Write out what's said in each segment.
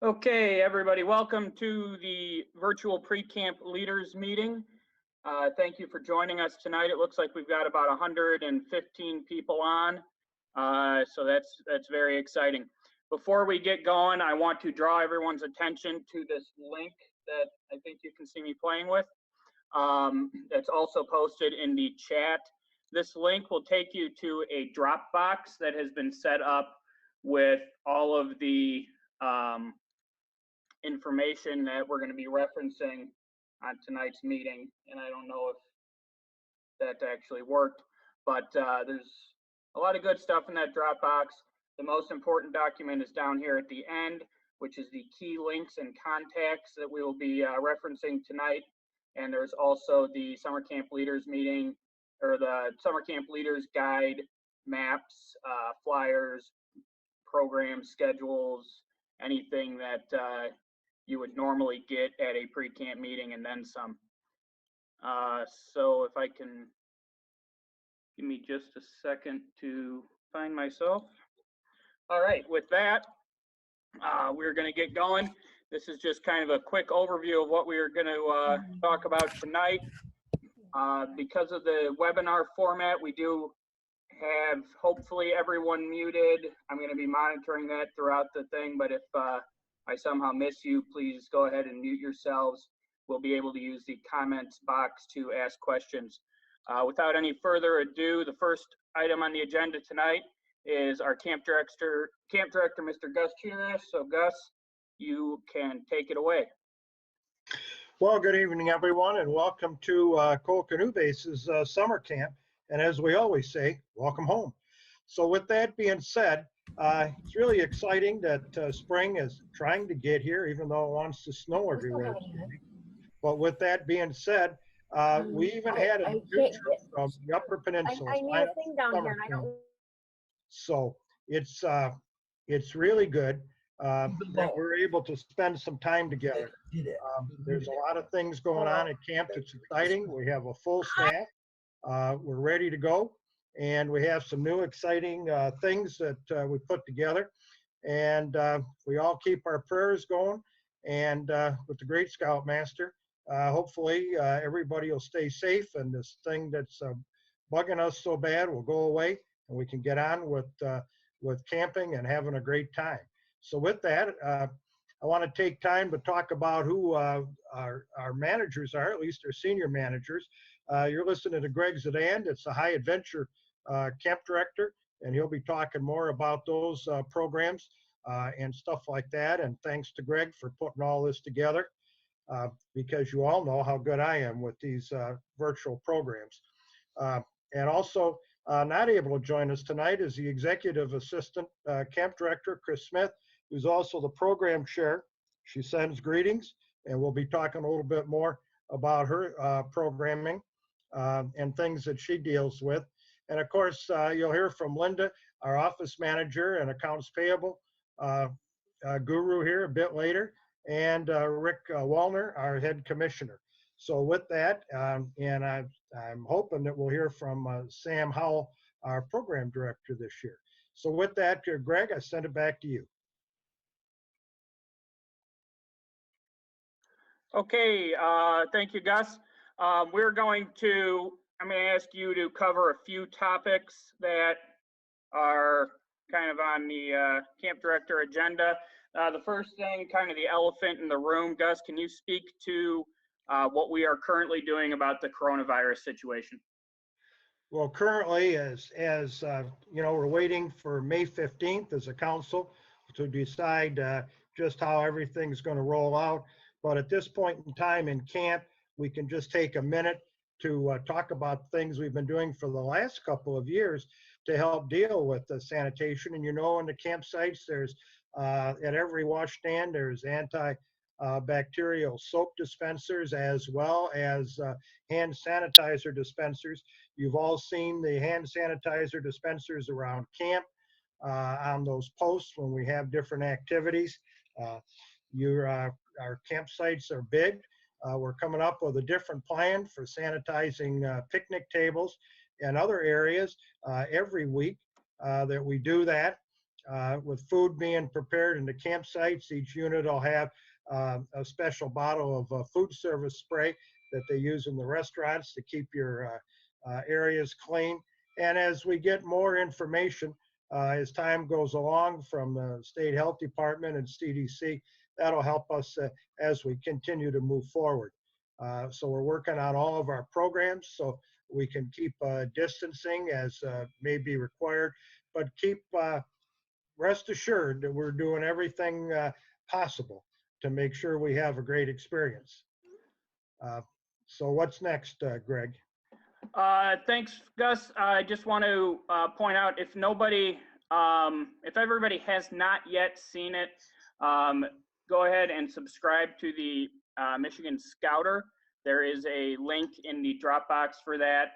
Okay, everybody, welcome to the virtual pre-camp leaders meeting. Thank you for joining us tonight. It looks like we've got about 115 people on, so that's very exciting. Before we get going, I want to draw everyone's attention to this link that I think you can see me playing with. That's also posted in the chat. This link will take you to a Dropbox that has been set up with all of the information that we're going to be referencing on tonight's meeting, and I don't know if that actually worked, but there's a lot of good stuff in that Dropbox. The most important document is down here at the end, which is the key links and contacts that we will be referencing tonight. And there's also the summer camp leaders meeting, or the summer camp leaders guide, maps, flyers, programs, schedules, anything that you would normally get at a pre-camp meeting and then some. So if I can, give me just a second to find myself. All right, with that, we're going to get going. This is just kind of a quick overview of what we are going to talk about tonight. Because of the webinar format, we do have hopefully everyone muted. I'm going to be monitoring that throughout the thing, but if I somehow miss you, please go ahead and mute yourselves. We'll be able to use the comments box to ask questions. Without any further ado, the first item on the agenda tonight is our camp director, Mr. Gus Chutorash. So Gus, you can take it away. Well, good evening, everyone, and welcome to Canoe Base's summer camp. And as we always say, welcome home. So with that being said, it's really exciting that spring is trying to get here, even though it wants to snow everywhere. But with that being said, we even had a new trip from the Upper Peninsula. I need a thing down here, and I don't. So it's really good that we're able to spend some time together. There's a lot of things going on at camp. It's exciting. We have a full staff. We're ready to go. And we have some new exciting things that we put together. And we all keep our prayers going. And with the great Scoutmaster, hopefully everybody will stay safe and this thing that's bugging us so bad will go away and we can get on with camping and having a great time. So with that, I want to take time to talk about who our managers are, at least our senior managers. You're listening to Greg Zidane. It's the High Adventure camp director, and he'll be talking more about those programs and stuff like that. And thanks to Greg for putting all this together, because you all know how good I am with these virtual programs. And also, not able to join us tonight is the executive assistant camp director, Chris Smith, who's also the program chair. She sends greetings, and we'll be talking a little bit more about her programming and things that she deals with. And of course, you'll hear from Linda, our office manager and accounts payable guru here a bit later, and Rick Wallner, our head commissioner. So with that, and I'm hoping that we'll hear from Sam Howell, our program director this year. So with that, Greg, I send it back to you. Okay, thank you, Gus. I'm going to ask you to cover a few topics that are kind of on the camp director agenda. The first thing, kind of the elephant in the room, Gus, can you speak to what we are currently doing about the coronavirus situation? Well, currently, as you know, we're waiting for May 15th as a council to decide just how everything's going to roll out. But at this point in time in camp, we can just take a minute to talk about things we've been doing for the last couple of years to help deal with the sanitation. And you know, in the campsites, there's at every wash stand, there's antibacterial soap dispensers as well as hand sanitizer dispensers. You've all seen the hand sanitizer dispensers around camp on those posts when we have different activities. Our campsites are big. We're coming up with a different plan for sanitizing picnic tables and other areas every week that we do that. with food being prepared in the campsites. Each unit will have a special bottle of food service spray that they use in the restaurants to keep your areas clean. And as we get more information, as time goes along from the State Health Department and CDC, that'll help us as we continue to move forward. So we're working on all of our programs so we can keep distancing as may be required, but keep rest assured that we're doing everything possible to make sure we have a great experience. So what's next, Greg? Thanks, Gus. I just want to point out, if everybody has not yet seen it, go ahead and subscribe to the Michigan Scouter. There is a link in the Dropbox for that,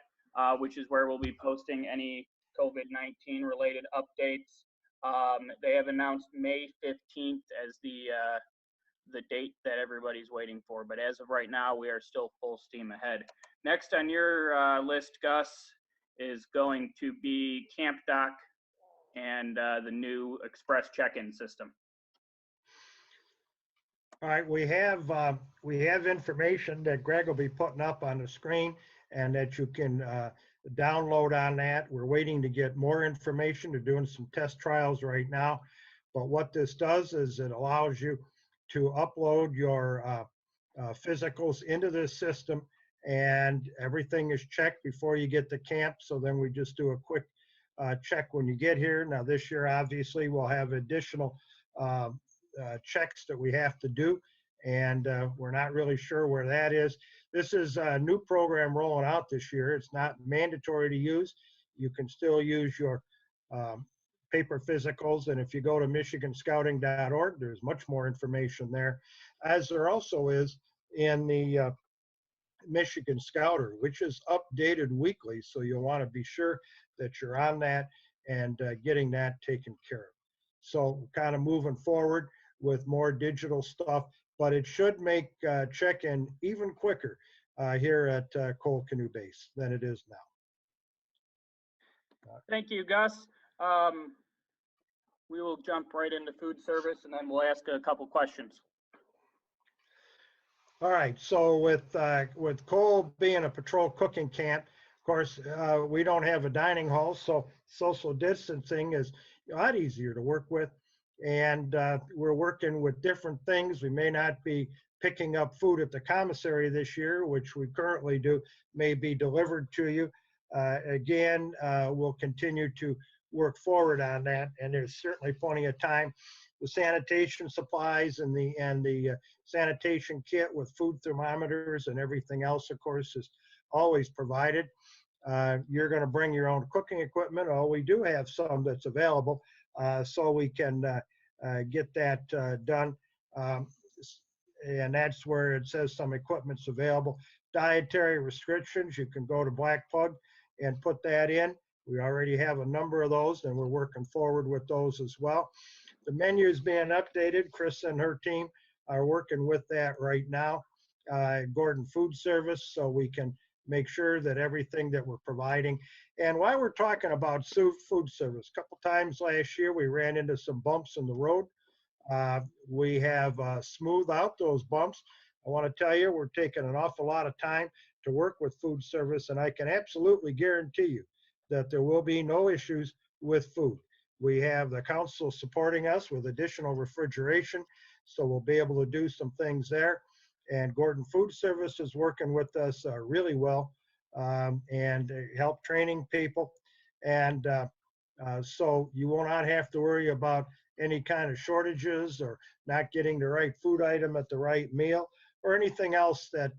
which is where we'll be posting any COVID-19 related updates. They have announced May 15th as the date that everybody's waiting for, but as of right now, we are still full steam ahead. Next on your list, Gus, is going to be Camp Doc and the new express check-in system. All right, we have information that Greg will be putting up on the screen and that you can download on that. We're waiting to get more information. They're doing some test trials right now. But what this does is it allows you to upload your physicals into this system, and everything is checked before you get to camp. So then we just do a quick check when you get here. Now this year, obviously, we'll have additional checks that we have to do, and we're not really sure where that is. This is a new program rolling out this year. It's not mandatory to use. You can still use your paper physicals, and if you go to michiganscouting.org, there's much more information there, as there also is in the Michigan Scouter, which is updated weekly, so you'll want to be sure that you're on that and getting that taken care of. So kind of moving forward with more digital stuff, but it should make check-in even quicker here at Cole Canoe Base than it is now. Thank you, Gus. We will jump right into food service, and then we'll ask a couple questions. All right, so with Cole being a patrol cooking camp, of course, we don't have a dining hall, so social distancing is a lot easier to work with. And we're working with different things. We may not be picking up food at the commissary this year, which we currently do, may be delivered to you. Again, we'll continue to work forward on that, and there's certainly plenty of time. The sanitation supplies and the sanitation kit with food thermometers and everything else, of course, is always provided. You're going to bring your own cooking equipment. Oh, we do have some that's available, so we can get that done. And that's where it says some equipment's available. Dietary restrictions, you can go to Black Plug and put that in. We already have a number of those, and we're working forward with those as well. The menu is being updated. Chris and her team are working with that right now. Gordon Food Service, so we can make sure that everything that we're providing. And while we're talking about food service, a couple times last year we ran into some bumps in the road. We have smoothed out those bumps. I want to tell you, we're taking an awful lot of time to work with food service, and I can absolutely guarantee you that there will be no issues with food. We have the council supporting us with additional refrigeration, so we'll be able to do some things there. And Gordon Food Service is working with us really well and help training people. And so you will not have to worry about any kind of shortages or not getting the right food item at the right meal or anything else that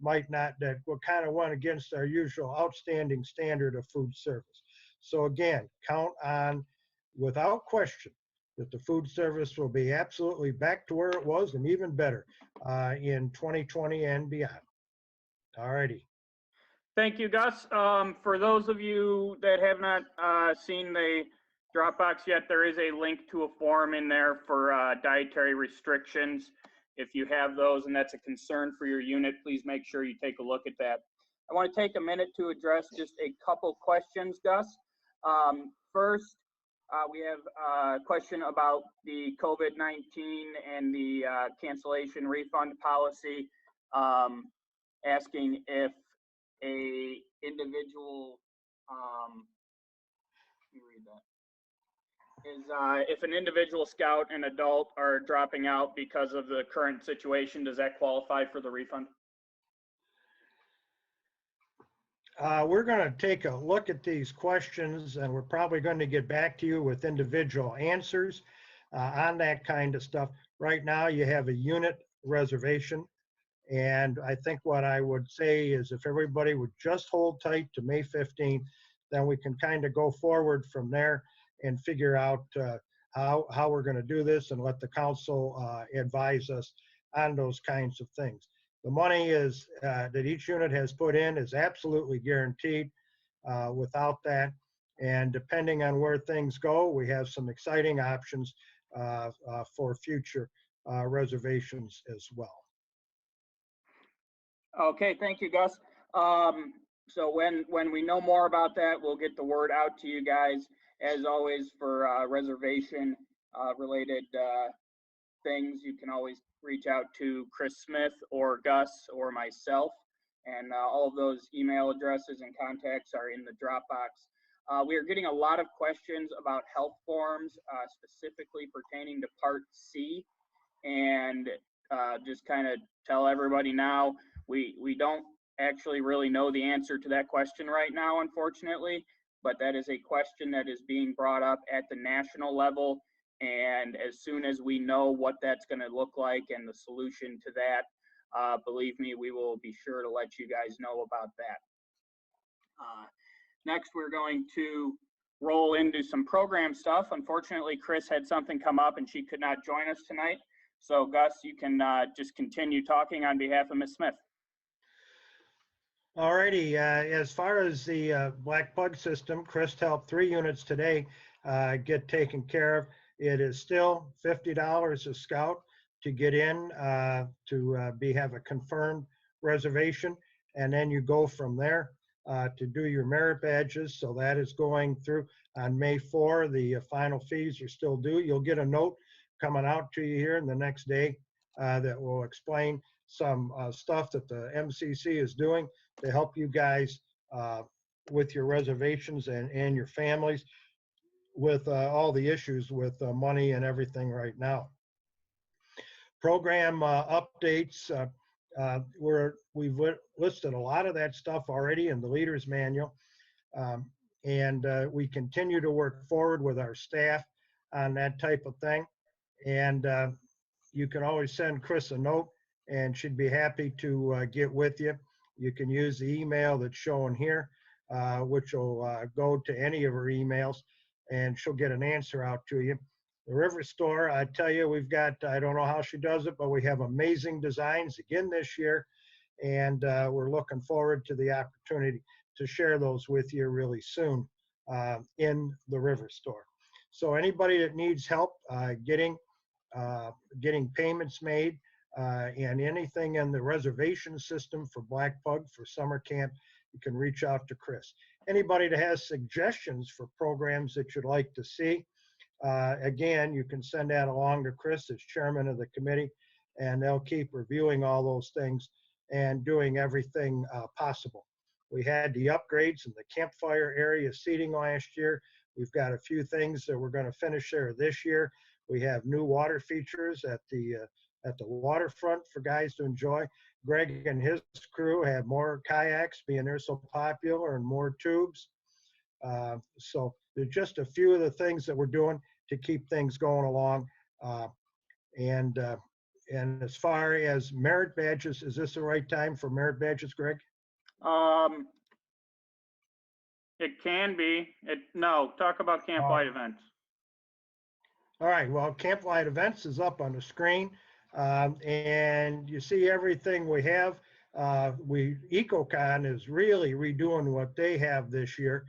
that will kind of went against our usual outstanding standard of food service. So again, count on, without question, that the food service will be absolutely back to where it was and even better in 2020 and beyond. All righty. Thank you, Gus. For those of you that have not seen the Dropbox yet, there is a link to a form in there for dietary restrictions. If you have those and that's a concern for your unit, please make sure you take a look at that. I want to take a minute to address just a couple questions, Gus. First, We have a question about the COVID-19 and the cancellation refund policy, asking if a individual, let me read that. If an individual scout and adult are dropping out because of the current situation, does that qualify for the refund? We're going to take a look at these questions, and we're probably going to get back to you with individual answers on that kind of stuff. Right now, you have a unit reservation, and I think what I would say is if everybody would just hold tight to May 15th, then we can kind of go forward from there and figure out how we're going to do this and let the council advise us on those kinds of things. The money is that each unit has put in is absolutely guaranteed without that. And depending on where things go, we have some exciting options for future reservations as well. Okay, thank you, Gus. So when we know more about that, we'll get the word out to you guys. As always, for reservation related things, you can always reach out to Chris Smith or Gus or myself, and all of those email addresses and contacts are in the Dropbox. We are getting a lot of questions about health forms, specifically pertaining to Part C, and just kind of tell everybody now, we don't actually really know the answer to that question right now, unfortunately, but that is a question that is being brought up at the national level. And as soon as we know what that's going to look like and the solution to that, believe me, we will be sure to let you guys know about that. Next, we're going to roll into some program stuff. Unfortunately, Chris had something come up and she could not join us tonight. So Gus, you can just continue talking on behalf of Ms. Smith. All righty. As far as the Black Pug system, Chris helped 3 units today get taken care of. It is still $50 a scout to get in to have a confirmed reservation, and then you go from there to do your merit badges. So that is going through on May 4. The final fees are still due. You'll get a note coming out to you here in the next day that will explain some stuff that the MCC is doing to help you guys with your reservations and your families with all the issues with money and everything right now. Program updates, we've listed a lot of that stuff already in the leader's manual. And we continue to work forward with our staff on that type of thing. And you can always send Chris a note and she'd be happy to get with you. You can use the email that's shown here, which will go to any of her emails, and she'll get an answer out to you. The River Store, I tell you, we've got, I don't know how she does it, but we have amazing designs again this year, and we're looking forward to the opportunity to share those with you really soon in the River Store. So anybody that needs help getting payments made and anything in the reservation system for Black Pug for summer camp, you can reach out to Chris. Anybody that has suggestions for programs that you'd like to see, again, you can send that along to Chris as chairman of the committee, and they'll keep reviewing all those things and doing everything possible. We had the upgrades in the campfire area seating last year. We've got a few things that we're going to finish there this year. We have new water features at the waterfront for guys to enjoy. Greg and his crew have more kayaks, being they're so popular, and more tubes. So there's just a few of the things that we're doing to keep things going along. And as far as merit badges, is this the right time for merit badges, Greg? It can be. No, talk about camp-wide events. All right, well, camp-wide events is up on the screen. And you see everything we have. EcoCon is really redoing what they have this year.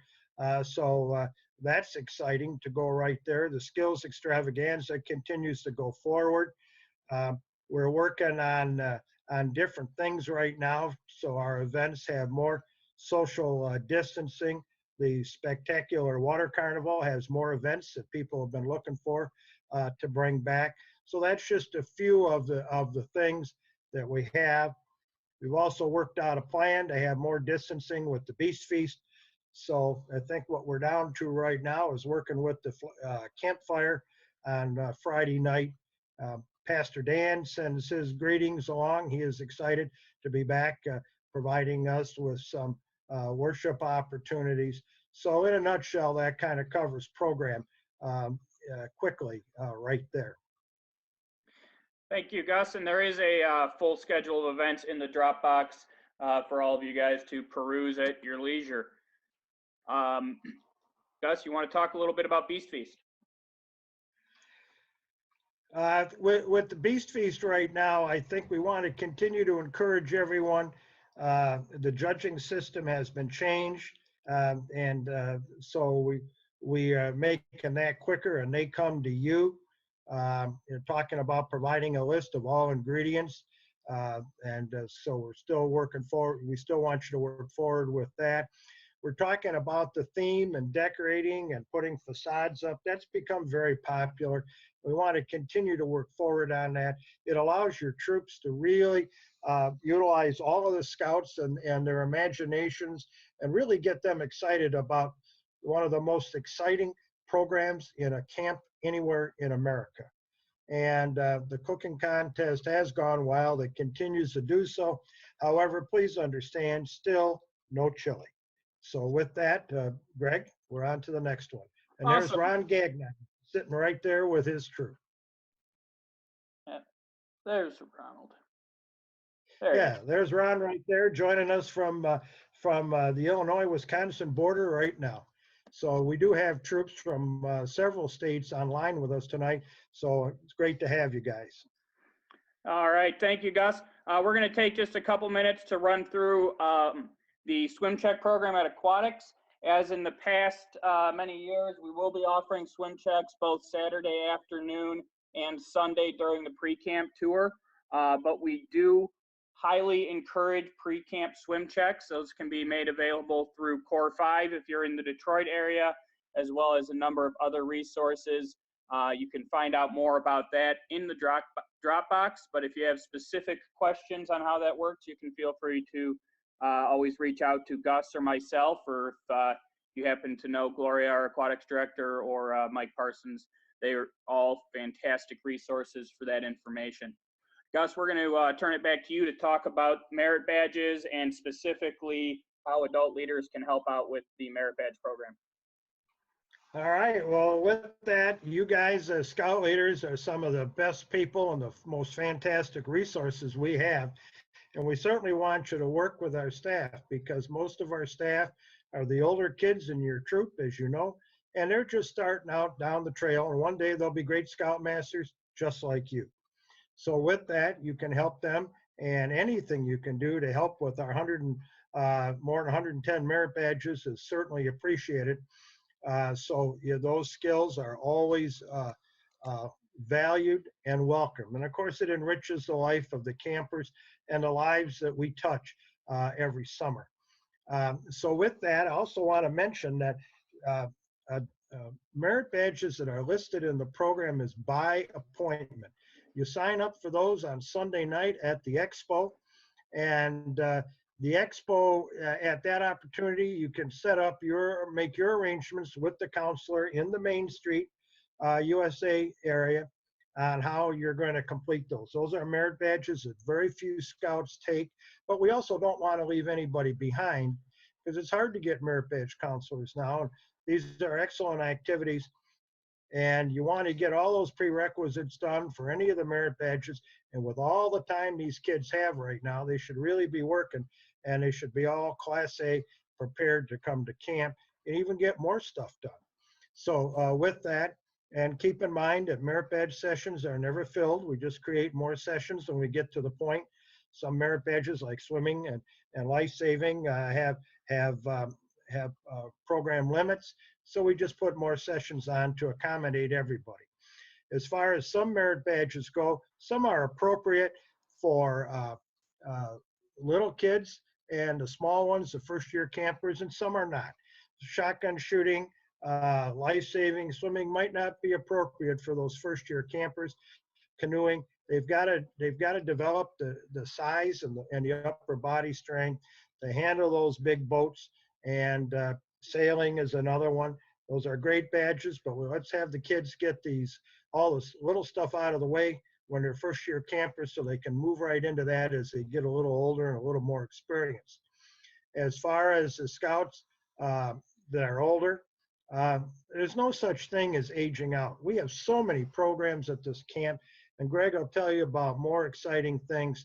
So that's exciting to go right there. The Skills Extravaganza continues to go forward. We're working on different things right now. So our events have more social distancing, The spectacular water carnival has more events that people have been looking for to bring back. So that's just a few of the things that we have. We've also worked out a plan to have more distancing with the Beast Feast. So I think what we're down to right now is working with the campfire on Friday night. Pastor Dan sends his greetings along. He is excited to be back providing us with some worship opportunities. So in a nutshell, that kind of covers program quickly right there. Thank you, Gus. And there is a full schedule of events in the Dropbox for all of you guys to peruse at your leisure. Gus, you want to talk a little bit about Beast Feast? With the Beast Feast right now, I think we want to continue to encourage everyone. The judging system has been changed, and so we are making that quicker, and they come to you. You're talking about providing a list of all ingredients, and so we're still working forward. We still want you to work forward with that. We're talking about the theme and decorating and putting facades up. That's become very popular. We want to continue to work forward on that. It allows your troops to really utilize all of the scouts and their imaginations and really get them excited about one of the most exciting programs in a camp anywhere in America. And the cooking contest has gone wild. It continues to do so. However, please understand, still no chili. So with that, Greg, we're on to the next one. And Awesome. There's Ron Gagnon sitting right there with his troop. Yeah. There's Ronald. There's Ron right there joining us from the Illinois-Wisconsin border right now. So we do have troops from several states online with us tonight. So it's great to have you guys. All right, thank you, Gus. We're going to take just a couple minutes to run through the swim check program at Aquatics. As in the past many years, we will be offering swim checks both Saturday afternoon and Sunday during the pre-camp tour, but we do highly encourage pre-camp swim checks. Those can be made available through Core 5 if you're in the Detroit area, as well as a number of other resources. You can find out more about that in the Dropbox, but if you have specific questions on how that works, you can feel free to always reach out to Gus or myself, or if you happen to know Gloria, our aquatics director, or Mike Parsons. They are all fantastic resources for that information. Gus, we're going to turn it back to you to talk about merit badges and specifically how adult leaders can help out with the merit badge program. All right. Well, with that, you guys as scout leaders are some of the best people and the most fantastic resources we have. And we certainly want you to work with our staff, because most of our staff are the older kids in your troop, as you know, and they're just starting out down the trail. And one day they'll be great scoutmasters just like you. So with that, you can help them, and anything you can do to help with our more than 110 merit badges is certainly appreciated. So those skills are always valued and welcome. And of course, it enriches the life of the campers and the lives that we touch every summer. So with that, I also want to mention that merit badges that are listed in the program is by appointment. You sign up for those on Sunday night at the expo, and the expo, at that opportunity, you can make your arrangements with the counselor in the Main Street, USA area on how you're going to complete those. Those are merit badges that very few scouts take, but we also don't want to leave anybody behind, because it's hard to get merit badge counselors now. These are excellent activities, and you want to get all those prerequisites done for any of the merit badges. And with all the time these kids have right now, they should really be working, and they should be all Class A, prepared to come to camp and even get more stuff done. So with that, and keep in mind that merit badge sessions are never filled. We just create more sessions when we get to the point. Some merit badges like swimming and life saving have program limits. So we just put more sessions on to accommodate everybody. As far as some merit badges go, some are appropriate for little kids and the small ones, the first-year campers, and some are not. shotgun shooting, life-saving swimming might not be appropriate for those first-year campers. Canoeing, they've got to develop the size and the upper body strength to handle those big boats. And sailing is another one. Those are great badges, but let's have the kids get all this little stuff out of the way when they're first-year campers, so they can move right into that as they get a little older and a little more experienced. As far as the scouts that are older, there's no such thing as aging out. We have so many programs at this camp, and Greg will tell you about more exciting things.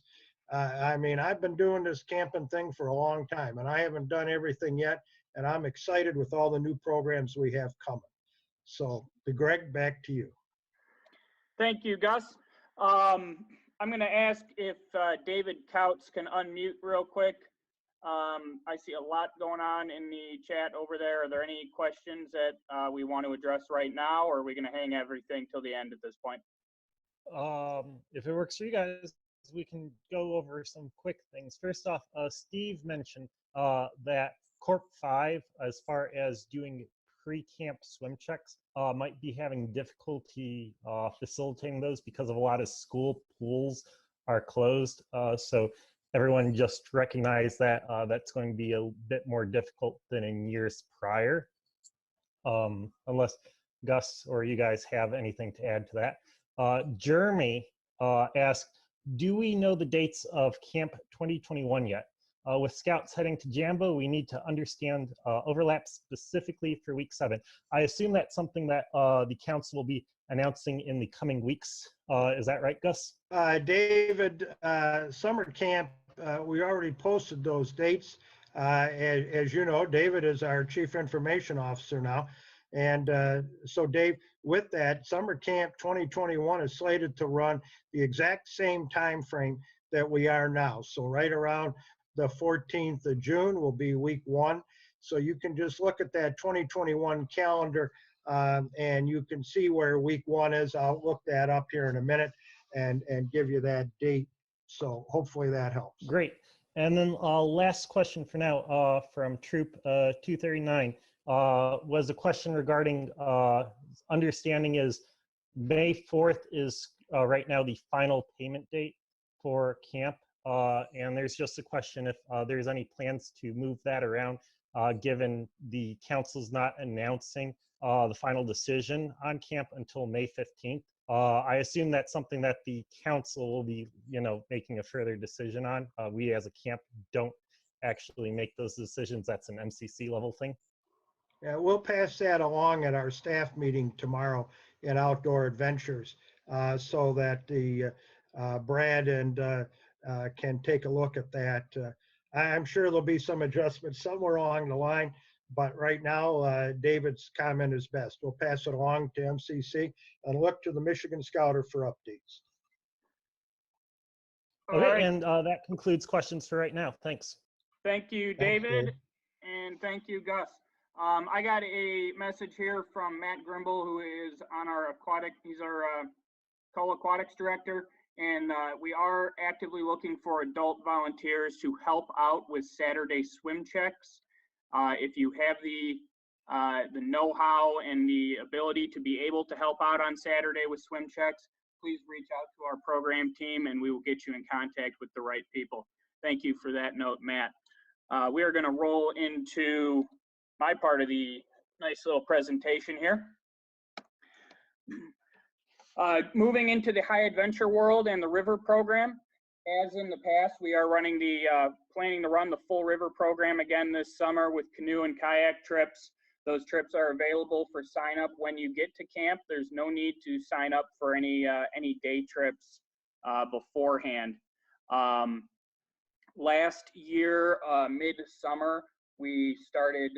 I mean, I've been doing this camping thing for a long time, and I haven't done everything yet, and I'm excited with all the new programs we have coming. So, Greg, back to you. Thank you, Gus. I'm going to ask if David Couts can unmute real quick. I see a lot going on in the chat over there. Are there any questions that we want to address right now, or are we going to hang everything till the end at this point? If it works for you guys, we can go over some quick things. First off, Steve mentioned that Corp 5, as far as doing pre-camp swim checks, might be having difficulty facilitating those because of a lot of school pools are closed. So everyone just recognize that that's going to be a bit more difficult than in years prior, unless Gus or you guys have anything to add to that. Jeremy asked, do we know the dates of Camp 2021 yet? With scouts heading to Jambo, we need to understand overlap specifically for week 7. I assume that's something that the council will be announcing in the coming weeks. Is that right, Gus? David, summer camp, we already posted those dates. As you know, David is our Chief Information Officer now. And so Dave, with that, summer camp 2021 is slated to run the exact same time frame that we are now. So right around the 14th of June will be week 1. So you can just look at that 2021 calendar and you can see where week 1 is. I'll look that up here in a minute and give you that date. So hopefully that helps. Great. And then last question for now from Troop 239 was a question regarding understanding is May 4th is right now the final payment date for camp. And there's just a question if there's any plans to move that around given the council's not announcing the final decision on camp until May 15th. I assume that's something that the council will be, making a further decision on. We as a camp don't actually make those decisions. That's an MCC level thing. Yeah, we'll pass that along at our staff meeting tomorrow in Outdoor Adventures so that the Brad and can take a look at that. I'm sure there'll be some adjustments somewhere along the line, but right now, David's comment is best. We'll pass it along to MCC and look to the Michigan Scouter for updates. Okay, right. And that concludes questions for right now. Thanks. Thank you, David, and thank you, Gus. I got a message here from Matt Grimble, who is on our he's our co-aquatics director, and we are actively looking for adult volunteers to help out with Saturday swim checks. If you have the know-how and the ability to be able to help out on Saturday with swim checks, please reach out to our program team and we will get you in contact with the right people. Thank you for that note, Matt. We are going to roll into my part of the nice little presentation here. Moving into the high adventure world and the river program. As in the past, we are running planning to run the full river program again this summer with canoe and kayak trips. Those trips are available for sign up when you get to camp. There's no need to sign up for any day trips beforehand. Last year, mid-summer, we started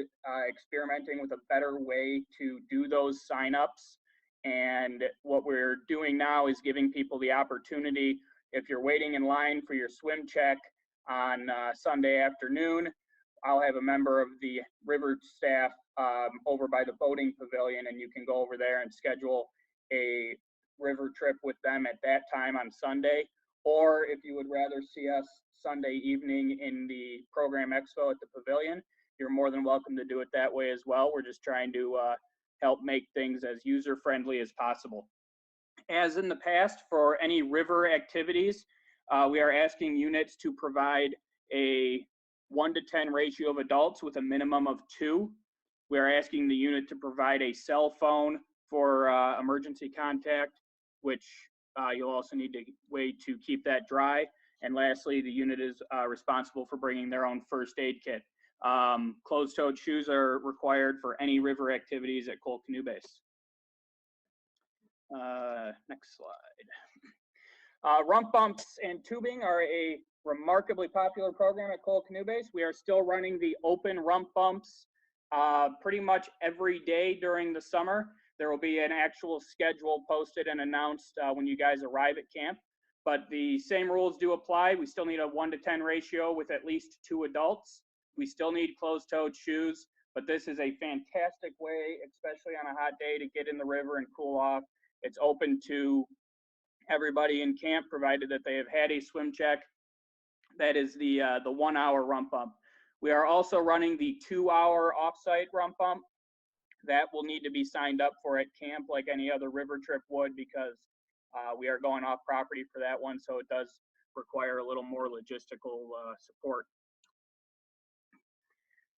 experimenting with a better way to do those signups. And what we're doing now is giving people the opportunity, if you're waiting in line for your swim check on Sunday afternoon, I'll have a member of the river staff over by the boating pavilion, and you can go over there and schedule a river trip with them at that time on Sunday. Or if you would rather see us Sunday evening in the program expo at the pavilion, you're more than welcome to do it that way as well. We're just trying to help make things as user-friendly as possible. As in the past, for any river activities, we are asking units to provide a 1-to-10 ratio of adults with a minimum of 2. We are asking the unit to provide a cell phone for emergency contact, which you'll also need to wait to keep that dry. And lastly, the unit is responsible for bringing their own first aid kit. Closed-toed shoes are required for any river activities at Cole Canoe Base. Next slide. Rump bumps and tubing are a remarkably popular program at Cole Canoe Base. We are still running the open rump bumps pretty much every day during the summer. There will be an actual schedule posted and announced when you guys arrive at camp. But the same rules do apply. We still need a 1-to-10 ratio with at least 2 adults. We still need closed-toed shoes, but this is a fantastic way, especially on a hot day, to get in the river and cool off. It's open to everybody in camp, provided that they have had a swim check. That is the 1-hour rump bump. We are also running the 2-hour offsite rump bump. That will need to be signed up for at camp like any other river trip would, because we are going off property for that one, so it does require a little more logistical support.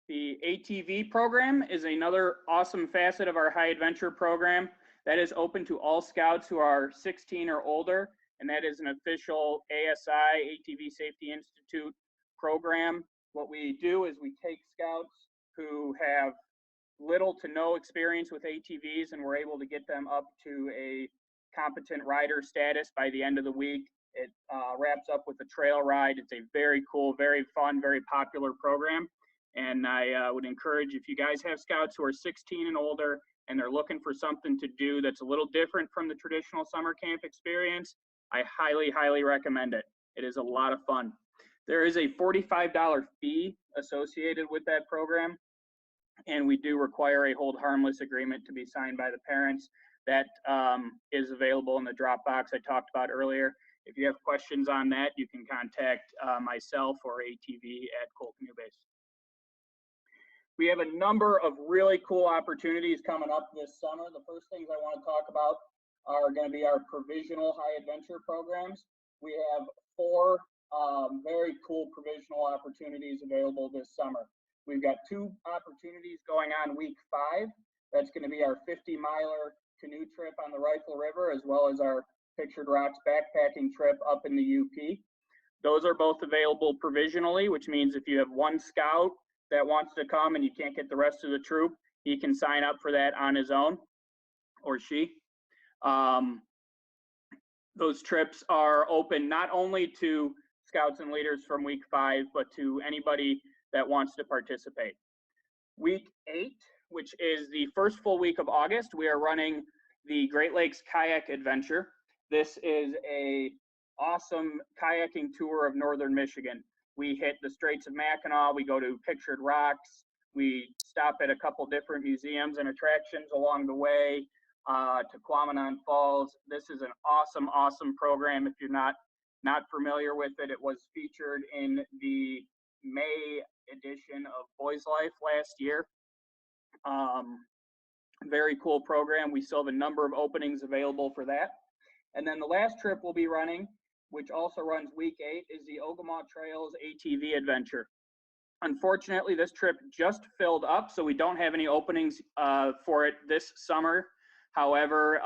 The ATV program is another awesome facet of our high adventure program. That is open to all scouts who are 16 or older, and that is an official ASI, ATV Safety Institute program. What we do is we take scouts who have little to no experience with ATVs, and we're able to get them up to a competent rider status by the end of the week. It wraps up with a trail ride. It's a very cool, very fun, very popular program. And I would encourage, if you guys have scouts who are 16 and older and they're looking for something to do that's a little different from the traditional summer camp experience, I highly, highly recommend it. It is a lot of fun. There is a $45 fee associated with that program, and we do require a hold harmless agreement to be signed by the parents. That is available in the Dropbox I talked about earlier. If you have questions on that, you can contact myself or ATV at Cole Canoe Base. We have a number of really cool opportunities coming up this summer. The first things I want to talk about are going to be our provisional high adventure programs. We have 4 very cool provisional opportunities available this summer. We've got 2 opportunities going on week 5. That's going to be our 50-miler canoe trip on the Rifle River, as well as our Pictured Rocks backpacking trip up in the UP. Those are both available provisionally, which means if you have one scout that wants to come and you can't get the rest of the troop, he can sign up for that on his own, or she. Those trips are open not only to scouts and leaders from week 5, but to anybody that wants to participate. Week 8, which is the first full week of August, we are running the Great Lakes Kayak Adventure. This is a awesome kayaking tour of northern Michigan. We hit the Straits of Mackinac, we go to Pictured Rocks, we stop at a couple different museums and attractions along the way to Quamanon Falls. This is an awesome, awesome program. If you're not familiar with it, it was featured in the May edition of Boys Life last year. Very cool program. We still have a number of openings available for that. And then the last trip we'll be running, which also runs week 8, is the Ogama Trails ATV Adventure. Unfortunately, this trip just filled up, so we don't have any openings for it this summer. However,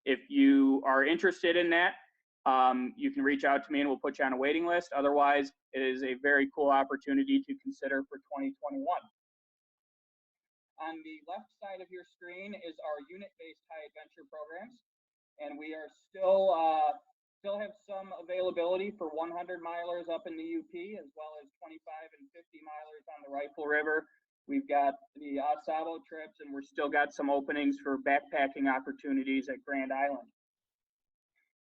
if you are interested in that, you can reach out to me and we'll put you on a waiting list. Otherwise, it is a very cool opportunity to consider for 2021. On the left side of your screen is our unit-based high adventure programs, and we are still have some availability for 100 milers up in the UP, as well as 25 and 50 milers on the Rifle River. We've got the Sabo trips, and we're still got some openings for backpacking opportunities at Grand Island.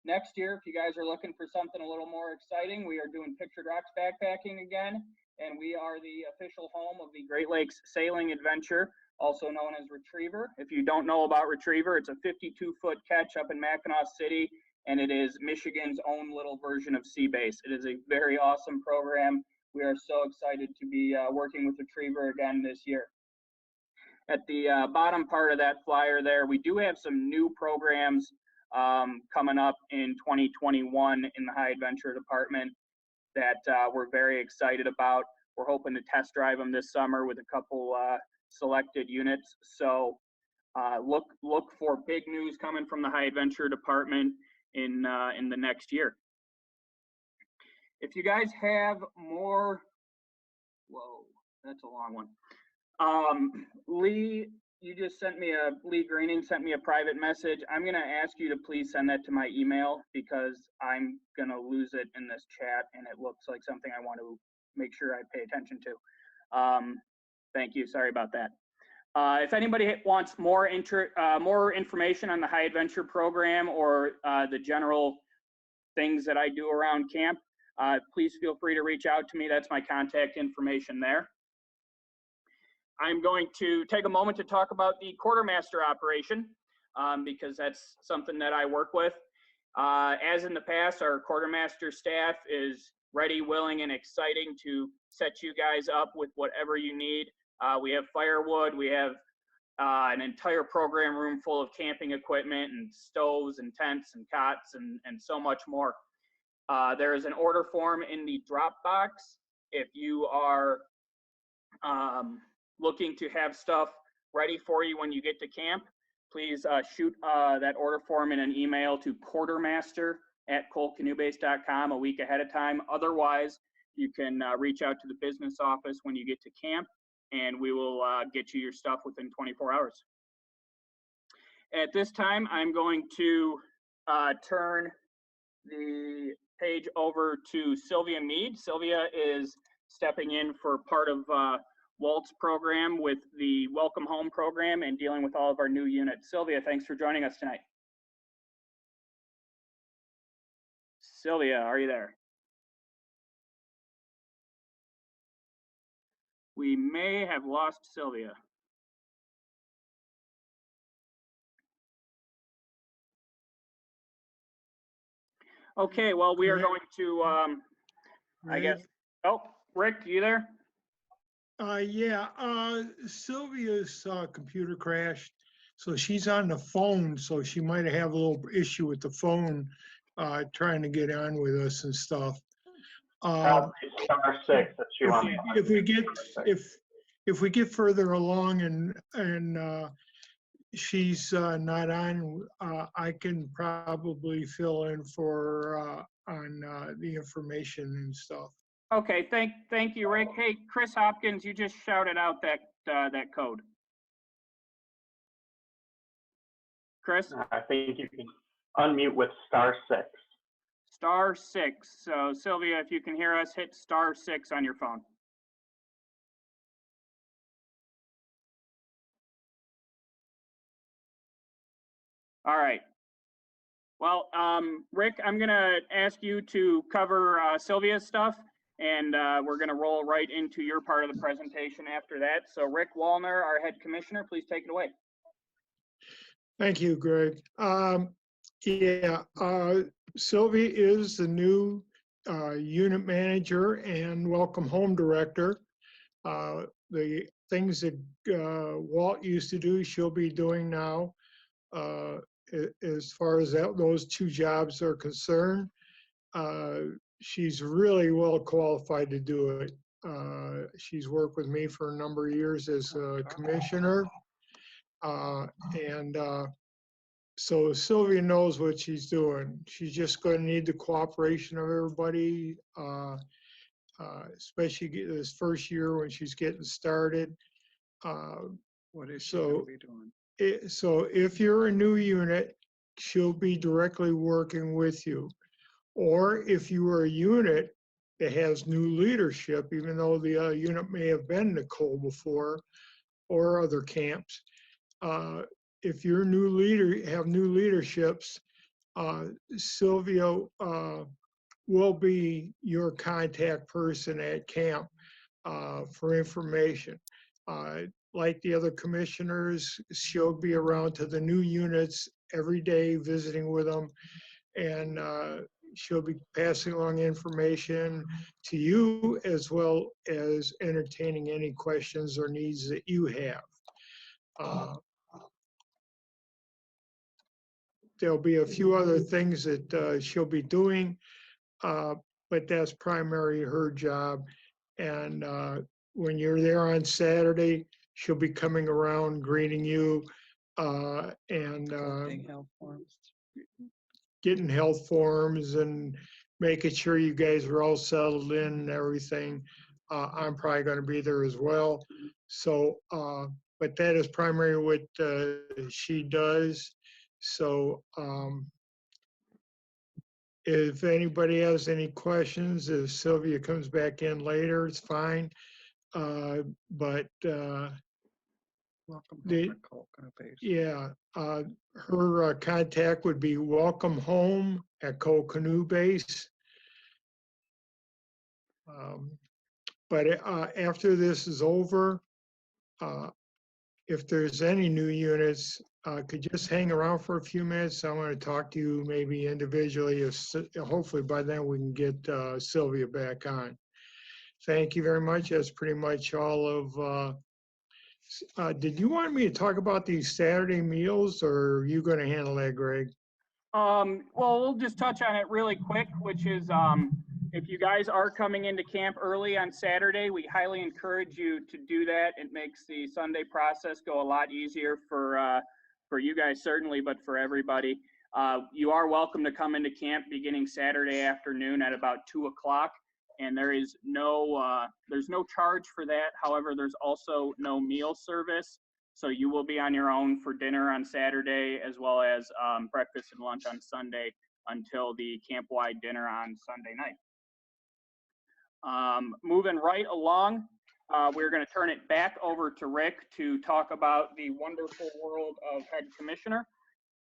Next year, if you guys are looking for something a little more exciting, we are doing Pictured Rocks backpacking again, and we are the official home of the Great Lakes Sailing Adventure, also known as Retriever. If you don't know about Retriever, it's a 52-foot catch up in Mackinac City, and it is Michigan's own little version of Sea Base. It is a very awesome program. we are so excited to be working with Retriever again this year. At the bottom part of that flyer there, we do have some new programs coming up in 2021 in the High Adventure Department that we're very excited about. We're hoping to test drive them this summer with a couple selected units. So look for big news coming from the High Adventure Department in the next year. If you guys have more, whoa, that's a long one. Lee, you just sent me Lee Greening sent me a private message. I'm gonna ask you to please send that to my email because I'm gonna lose it in this chat and it looks like something I want to make sure I pay attention to. Thank you, sorry about that. If anybody wants more information on the High Adventure program or the general things that I do around camp, please feel free to reach out to me. That's my contact information there. I'm going to take a moment to talk about the quartermaster operation because that's something that I work with. As in the past, our quartermaster staff is ready, willing, and exciting to set you guys up with whatever you need. We have firewood, we have an entire program room full of camping equipment and stoves and tents and cots and so much more. There is an order form in the drop box if you are looking to have stuff ready for you when you get to camp. Please shoot that order form in an email to quartermaster@coltcanoebase.com a week ahead of time. Otherwise, you can reach out to the business office when you get to camp, and we will get you your stuff within 24 hours. At this time, I'm going to turn the page over to Sylvia Mead. Sylvia is stepping in for part of Walt's program with the Welcome Home program and dealing with all of our new units. Sylvia, thanks for joining us tonight. Sylvia, are you there? We may have lost Sylvia. Okay, well, we are going to, I guess, oh, Rick, you there? Yeah, Sylvia's computer crashed, so she's on the phone, so she might have a little issue with the phone trying to get on with us and stuff. Star 6 if she wants. If we get further along and she's not on, I can probably fill in for on the information and stuff. Okay, thank you, Rick. Hey, Chris Hopkins, you just shouted out that that code. Chris? I think you can unmute with star 6. Star 6. So Sylvia, if you can hear us, hit star 6 on your phone. All right. Well, Rick, I'm gonna ask you to cover Sylvia's stuff, and we're gonna roll right into your part of the presentation after that. So Rick Wallner, our head commissioner, please take it away. Thank you, Greg. Yeah, Sylvia is the new unit manager and Welcome Home director. The things that Walt used to do, she'll be doing now. As far as those two jobs are concerned, she's really well qualified to do it. She's worked with me for a number of years as a commissioner. So Sylvia knows what she's doing. She's just going to need the cooperation of everybody, especially this first year when she's getting started. What is she going to be doing? So if you're a new unit, she'll be directly working with you. Or if you are a unit that has new leadership, even though the unit may have been Nicole before or other camps, if you're new leader, have new leaderships, Sylvia will be your contact person at camp for information. Like the other commissioners, she'll be around to the new units every day, visiting with them and she'll be passing along information to you as well as entertaining any questions or needs that you have. There'll be a few other things that she'll be doing, but that's primarily her job. And when you're there on Saturday, she'll be coming around greeting you and getting health forms and making sure you guys are all settled in and everything. I'm probably going to be there as well. So, but that is primarily what she does. So, if anybody has any questions, if Sylvia comes back in later, it's fine. But Welcome The- home at Coconut Base. yeah, her contact would be welcome home at Canoe Base. But after this is over, if there's any new units, could just hang around for a few minutes. I want to talk to you maybe individually. Hopefully by then we can get Sylvia back on. Thank you very much. That's pretty much all of. Did you want me to talk about these Saturday meals, or are you going to handle that, Greg? Well, we'll just touch on it really quick, which is if you guys are coming into camp early on Saturday, we highly encourage you to do that. It makes the Sunday process go a lot easier for you guys certainly, but for everybody. You are welcome to come into camp beginning Saturday afternoon at about 2 o'clock, and there's no charge for that. However, there's also no meal service. So you will be on your own for dinner on Saturday, as well as breakfast and lunch on Sunday until the camp-wide dinner on Sunday night. Moving right along, we're going to turn it back over to Rick to talk about the wonderful world of head commissioner.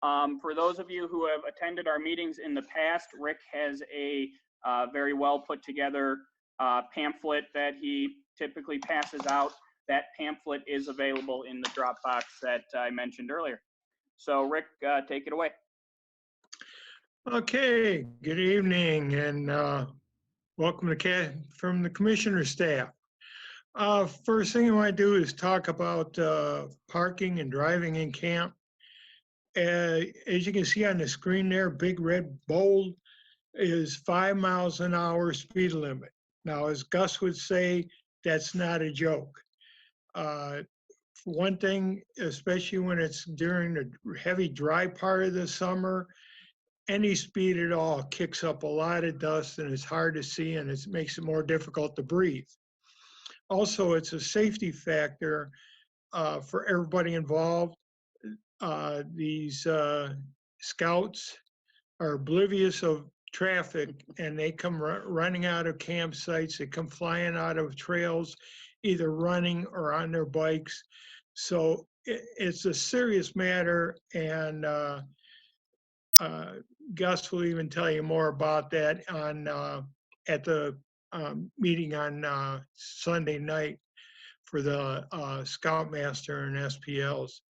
For those of you who have attended our meetings in the past, Rick has a very well put together pamphlet that he typically passes out. That pamphlet is available in the Dropbox that I mentioned earlier. So Rick, take it away. Okay, good evening and welcome from the commissioner staff. First thing I want to do is talk about parking and driving in camp. As you can see on the screen there, big red bold is 5 miles an hour speed limit. Now, as Gus would say, that's not a joke. One thing, especially when it's during the heavy dry part of the summer, any speed at all kicks up a lot of dust and it's hard to see and it makes it more difficult to breathe. Also, it's a safety factor for everybody involved. These scouts are oblivious of traffic and they come running out of campsites, they come flying out of trails, either running or on their bikes. So it's a serious matter, and Gus will even tell you more about that on at the meeting on Sunday night for the Scoutmaster and SPLs.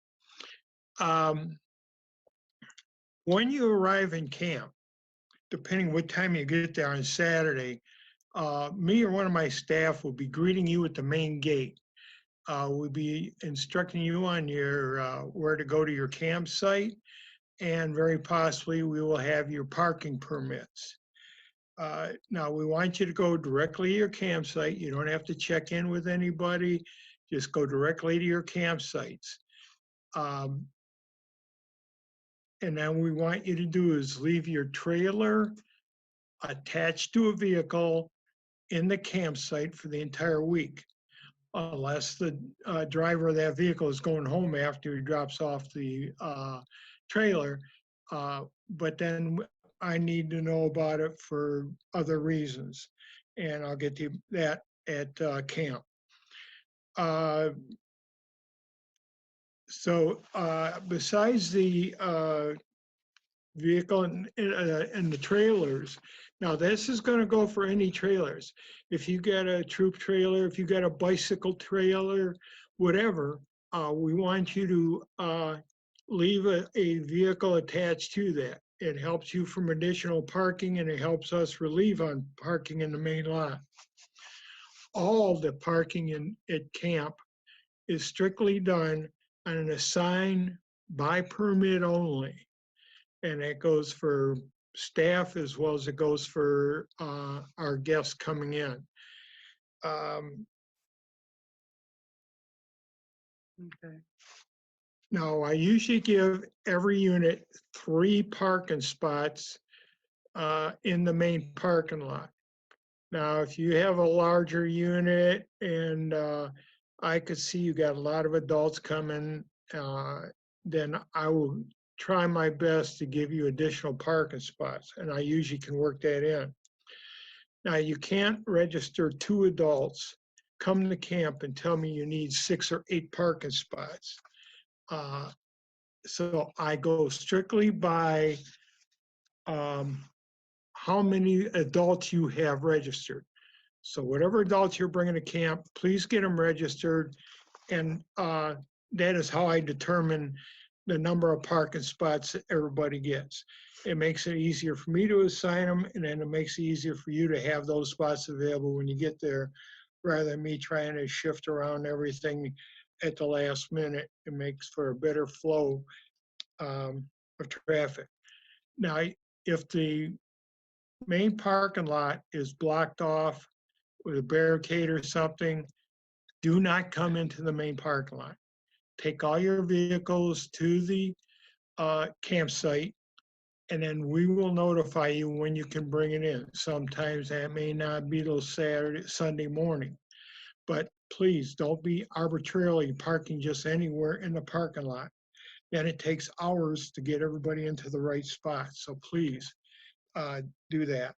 When you arrive in camp, depending what time you get there on Saturday, me or one of my staff will be greeting you at the main gate. We'll be instructing you on your where to go to your campsite, and very possibly we will have your parking permits. Now, we want you to go directly to your campsite. You don't have to check in with anybody. Just go directly to your campsites. And then we want you to do is leave your trailer attached to a vehicle in the campsite for the entire week, unless the driver of that vehicle is going home after he drops off the trailer. But then I need to know about it for other reasons, and I'll get to that at camp. So besides the vehicle and the trailers, now this is going to go for any trailers. If you get a troop trailer, if you got a bicycle trailer, whatever, we want you to leave a vehicle attached to that. It helps you from additional parking and it helps us relieve on parking in the main lot. All the parking at camp is strictly done on an assigned by permit only. And that goes for staff as well as it goes for our guests coming in. Okay. Now, I usually give every unit 3 parking spots in the main parking lot. Now, if you have a larger unit and I could see you got a lot of adults coming, then I will try my best to give you additional parking spots, and I usually can work that in. Now, you can't register 2 adults, come to camp and tell me you need 6 or 8 parking spots. So I go strictly by how many adults you have registered. So whatever adults you're bringing to camp, please get them registered. And that is how I determine the number of parking spots that everybody gets. It makes it easier for me to assign them, and then it makes it easier for you to have those spots available when you get there, rather than me trying to shift around everything at the last minute. It makes for a better flow of traffic. Now, if the main parking lot is blocked off with a barricade or something, do not come into the main parking lot. Take all your vehicles to the campsite, and then we will notify you when you can bring it in. Sometimes that may not be till Sunday morning, but please don't be arbitrarily parking just anywhere in the parking lot. Then it takes hours to get everybody into the right spot. So please do that.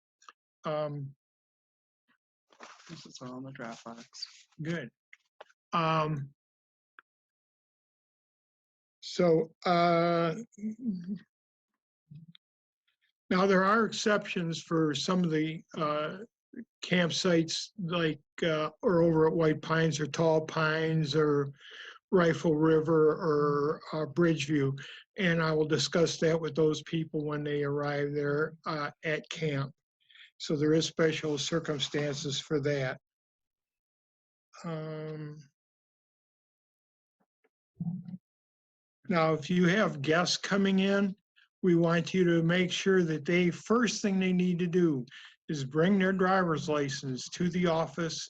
This is all in the Dropbox. Good. Now there are exceptions for some of the campsites, like or over at White Pines or Tall Pines or Rifle River or Bridgeview, and I will discuss that with those people when they arrive there at camp. So there is special circumstances for that. Now, if you have guests coming in, we want you to make sure that first thing they need to do is bring their driver's license to the office,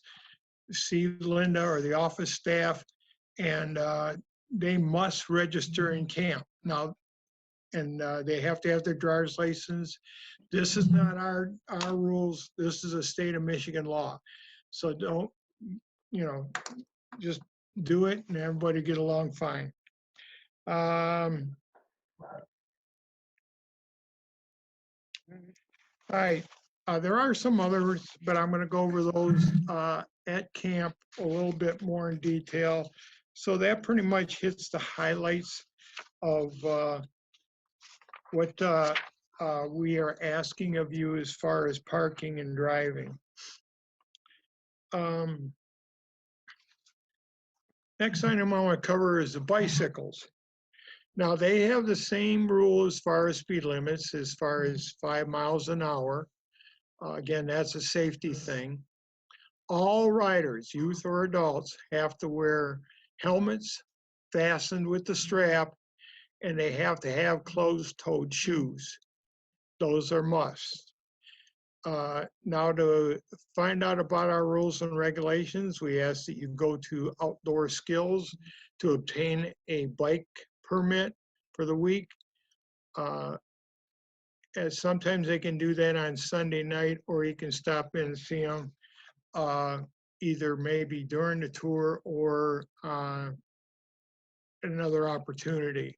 see Linda or the office staff, and they must register in camp. Now, and they have to have their driver's license. This is not our rules. This is a state of Michigan law. So don't, just do it and everybody get along fine. All right, there are some others, but I'm going to go over those at camp a little bit more in detail. So that pretty much hits the highlights of what we are asking of you as far as parking and driving. Next item I want to cover is the bicycles. Now, they have the same rule as far as speed limits, as far as 5 miles an hour. Again, that's a safety thing. All riders, youth or adults, have to wear helmets fastened with the strap, and they have to have closed-toed shoes. Those are musts. Now, to find out about our rules and regulations, we ask that you go to Outdoor Skills to obtain a bike permit for the week. As sometimes they can do that on Sunday night, or you can stop in and see them either maybe during the tour or another opportunity.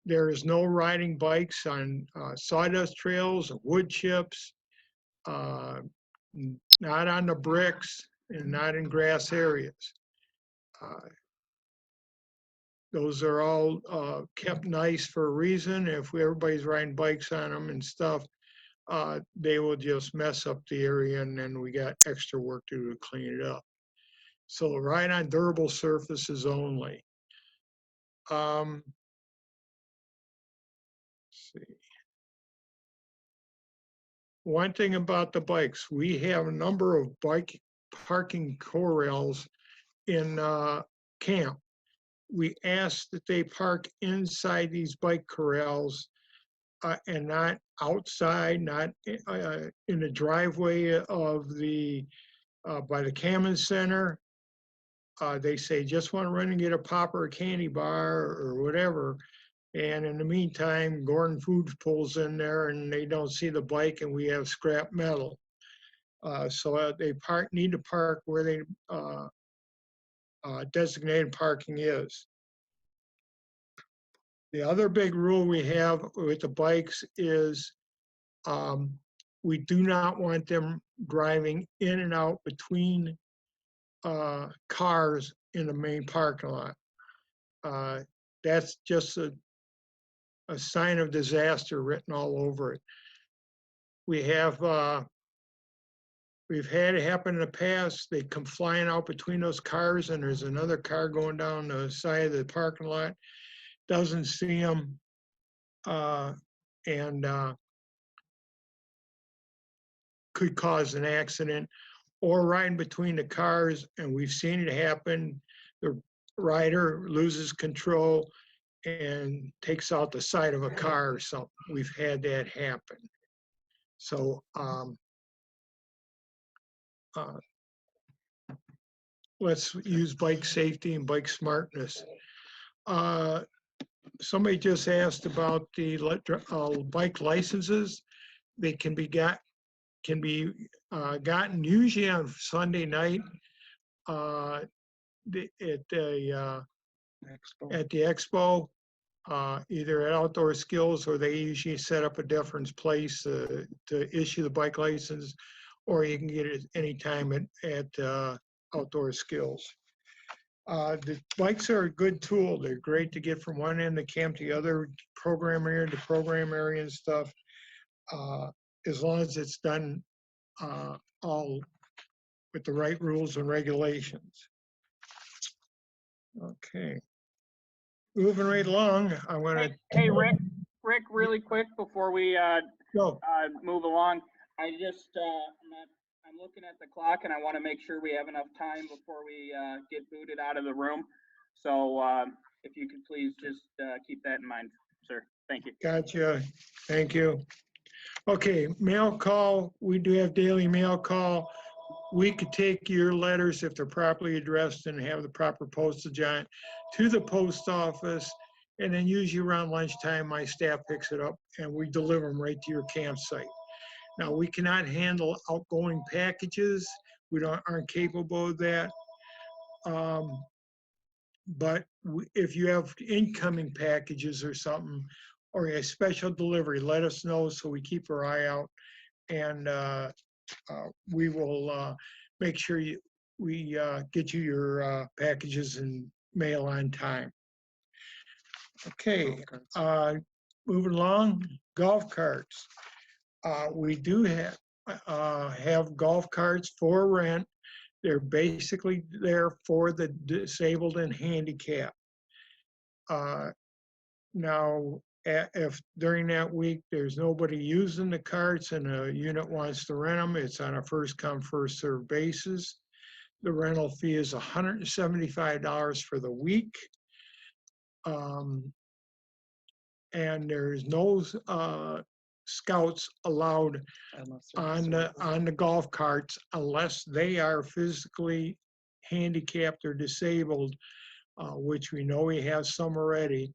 There is no riding bikes on sawdust trails, wood chips, not on the bricks, and not in grass areas. Those are all kept nice for a reason. If everybody's riding bikes on them and stuff, they will just mess up the area, and then we got extra work to do to clean it up. So ride on durable surfaces only. see. One thing about the bikes, we have a number of bike parking corrals in camp. We ask that they park inside these bike corrals and not outside, not in the driveway of the, by the Cammon Center. They say, just want to run and get a pop or a candy bar or whatever. And in the meantime, Gordon Foods pulls in there and they don't see the bike and we have scrap metal. So they need to park where they designated parking is. The other big rule we have with the bikes is we do not want them driving in and out between cars in the main parking lot. That's just a sign of disaster written all over it. We've had it happen in the past. They come flying out between those cars and there's another car going down the side of the parking lot, doesn't see them, and could cause an accident, or riding between the cars, and we've seen it happen. The rider loses control and takes out the side of a car or something. We've had that happen. So let's use bike safety and bike smartness. Somebody just asked about the bike licenses. They can be gotten usually on Sunday night at the expo, either at Outdoor Skills, or they usually set up a different place to issue the bike license, or you can get it anytime at Outdoor Skills. The bikes are a good tool. They're great to get from one end of camp to the other, program area to program area and stuff, as long as it's done all with the right rules and regulations. Okay. Moving right along, I want to. Hey, Rick, really quick before we Go. move along, I'm looking at the clock and I want to make sure we have enough time before we get booted out of the room. So if you could please just keep that in mind, sir. Thank you. Gotcha. Thank you. Okay, mail call. We do have daily mail call. We could take your letters, if they're properly addressed and have the proper postage on it, to the post office, and then usually around lunchtime, my staff picks it up and we deliver them right to your campsite. Now, we cannot handle outgoing packages. We aren't capable of that. But if you have incoming packages or something, or a special delivery, let us know so we keep our eye out, and we will make sure we get you your packages and mail on time. Okay, moving along, golf carts. We do have golf carts for rent. They're basically there for the disabled and handicapped. Now, if during that week there's nobody using the carts and a unit wants to rent them, it's on a first come, first served basis. The rental fee is $175 for the week. And there's no scouts allowed on the golf carts unless they are physically handicapped or disabled, which we know we have some already.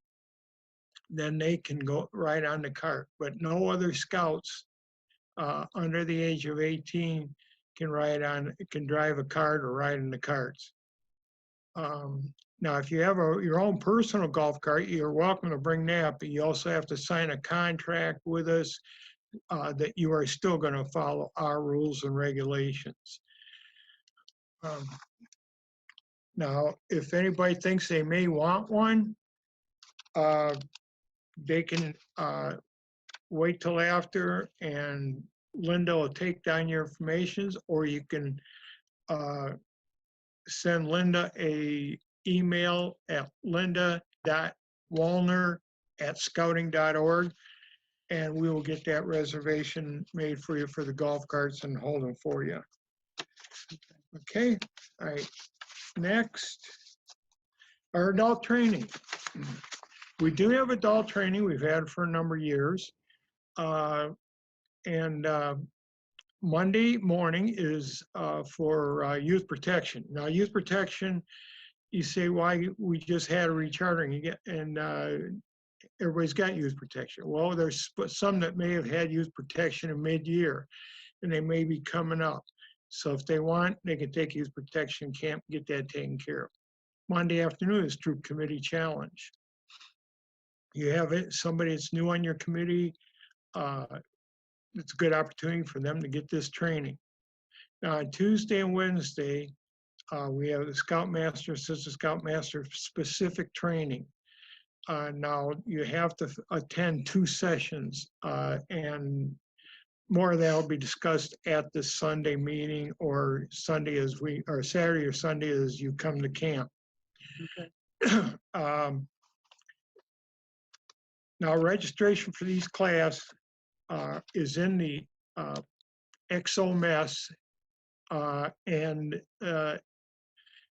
Then they can go right on the cart, but no other scouts under the age of 18 can drive a cart or ride in the carts. Now, if you have your own personal golf cart, you're welcome to bring that, but you also have to sign a contract with us that you are still going to follow our rules and regulations. Now, if anybody thinks they may want one, they can wait till after, and Linda will take down your information, or you can send Linda a email at linda.wallner@scouting.org, and we will get that reservation made for you for the golf carts and hold them for you. Okay, all right. Next, our adult training. We do have adult training. We've had it for a number of years. Monday morning is for youth protection. Now, youth protection, you say, why we just had a rechartering and everybody's got youth protection. Well, there's some that may have had youth protection in mid-year and they may be coming up. So if they want, they can take youth protection camp, get that taken care of. Monday afternoon is troop committee challenge. You have somebody that's new on your committee, it's a good opportunity for them to get this training. Now, on Tuesday and Wednesday, we have the Scoutmaster, Assistant Scoutmaster specific training. Now, you have to attend 2 sessions, and more of that will be discussed at the Sunday meeting or Saturday or Sunday as you come to camp. Okay. Now, registration for these class is in the XOMS, and it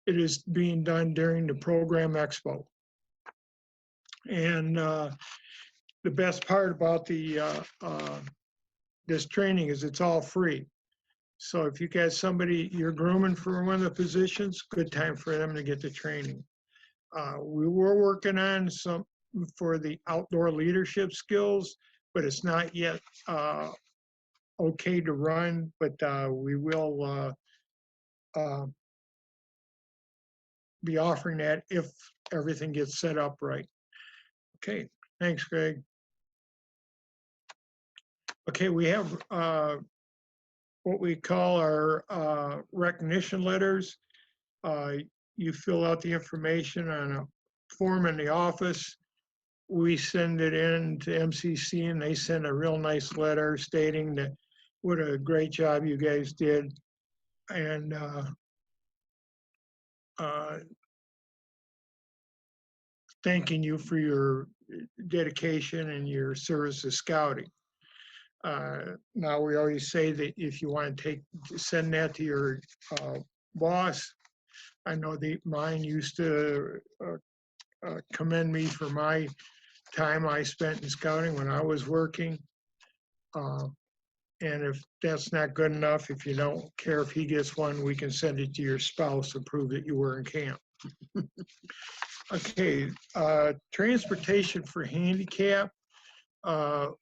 is being done during the program expo. And the best part about this training is it's all free. So if you got somebody you're grooming for one of the positions, good time for them to get the training. We were working on some for the outdoor leadership skills, but it's not yet okay to run, but we will be offering that if everything gets set up right. Okay, thanks, Greg. Okay, we have what we call our recognition letters. You fill out the information on a form in the office. We send it in to MCC and they send a real nice letter stating that what a great job you guys did. And thanking you for your dedication and your service to scouting. Now, we always say that if you want to send that to your boss. I know mine used to commend me for my time I spent in scouting when I was working. And if that's not good enough, if you don't care if he gets one, we can send it to your spouse to prove that you were in camp. Okay, transportation for handicap. On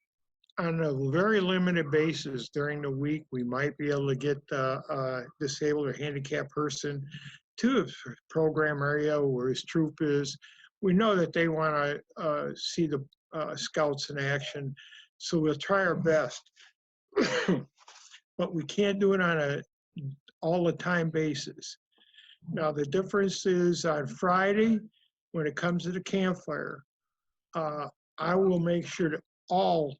a very limited basis during the week, we might be able to get a disabled or handicapped person to a program area where his troop is. We know that they want to see the scouts in action, so we'll try our best. But we can't do it on a all the time basis. Now, the difference is on Friday, when it comes to the campfire, I will make sure that all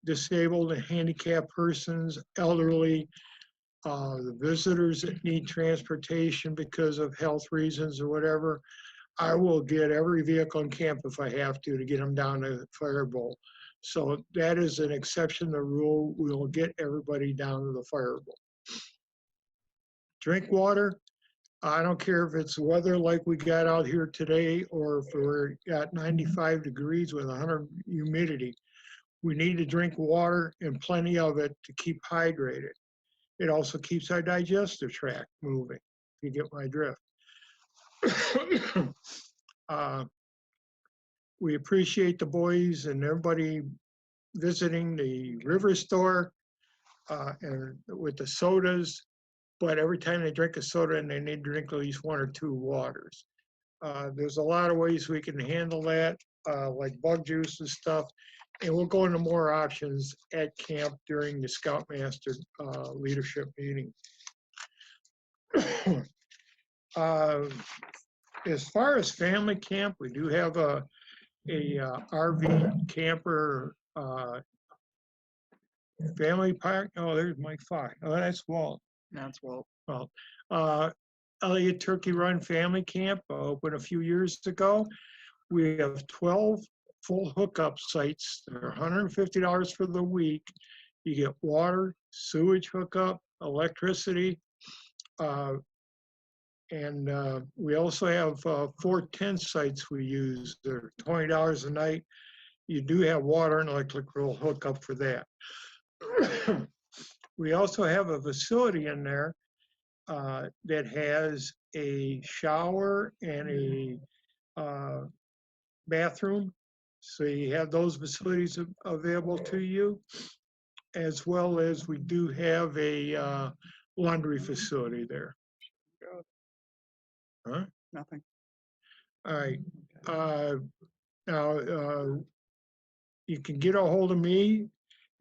disabled and handicapped persons, elderly, the visitors that need transportation because of health reasons or whatever, I will get every vehicle in camp if I have to get them down to Fire Bowl. So that is an exception to the rule. We'll get everybody down to the Fire Bowl. Drink water. I don't care if it's weather like we got out here today or if we're at 95 degrees with 100 humidity. We need to drink water and plenty of it to keep hydrated. It also keeps our digestive tract moving, if you get my drift. We appreciate the boys and everybody visiting the river store and with the sodas, but every time they drink a soda, and they need to drink at least 1 or 2 waters. There's a lot of ways we can handle that, like bug juice and stuff. And we'll go into more options at camp during the Scoutmaster leadership meeting. As far as family camp, we do have a RV camper family park. Oh, there's Mike Fox. Oh, that's Walt. That's Walt. Well, Elliott Turkey Run Family Camp opened a few years ago. We have 12 full hookup sites. They're $150 for the week. You get water, sewage hookup, electricity, and we also have 4 tent sites we use. They're $20 a night. You do have water and electrical hookup for that. We also have a facility in there that has a shower and a bathroom. So you have those facilities available to you, as well as we do have a laundry facility there. Huh? Nothing. All right. Now, you can get a hold of me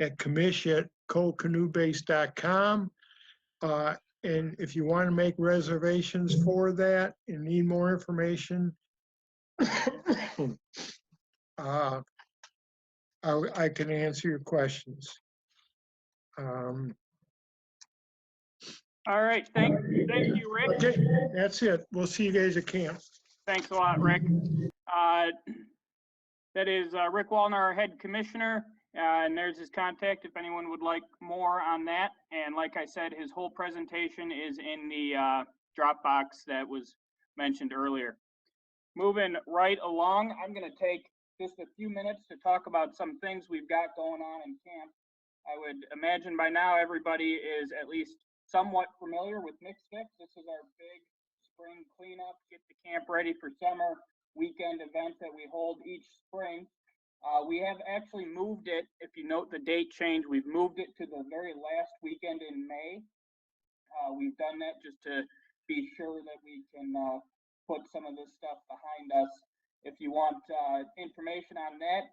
at commish@colecanoebase.com. And if you want to make reservations for that and need more information, I can answer your questions. All right, thank you, Rick. Okay, that's it. We'll see you guys at camp. Thanks a lot, Rick. That is Rick Wallner, our head commissioner, and there's his contact if anyone would like more on that. And like I said, his whole presentation is in the Dropbox that was mentioned earlier. Moving right along, I'm going to take just a few minutes to talk about some things we've got going on in camp. I would imagine by now everybody is at least somewhat familiar with Mix Fix. This is our big spring cleanup, get the camp ready for summer weekend event that we hold each spring. We have actually moved it, if you note the date change, we've moved it to the very last weekend in May. We've done that just to be sure that we can put some of this stuff behind us. If you want information on that,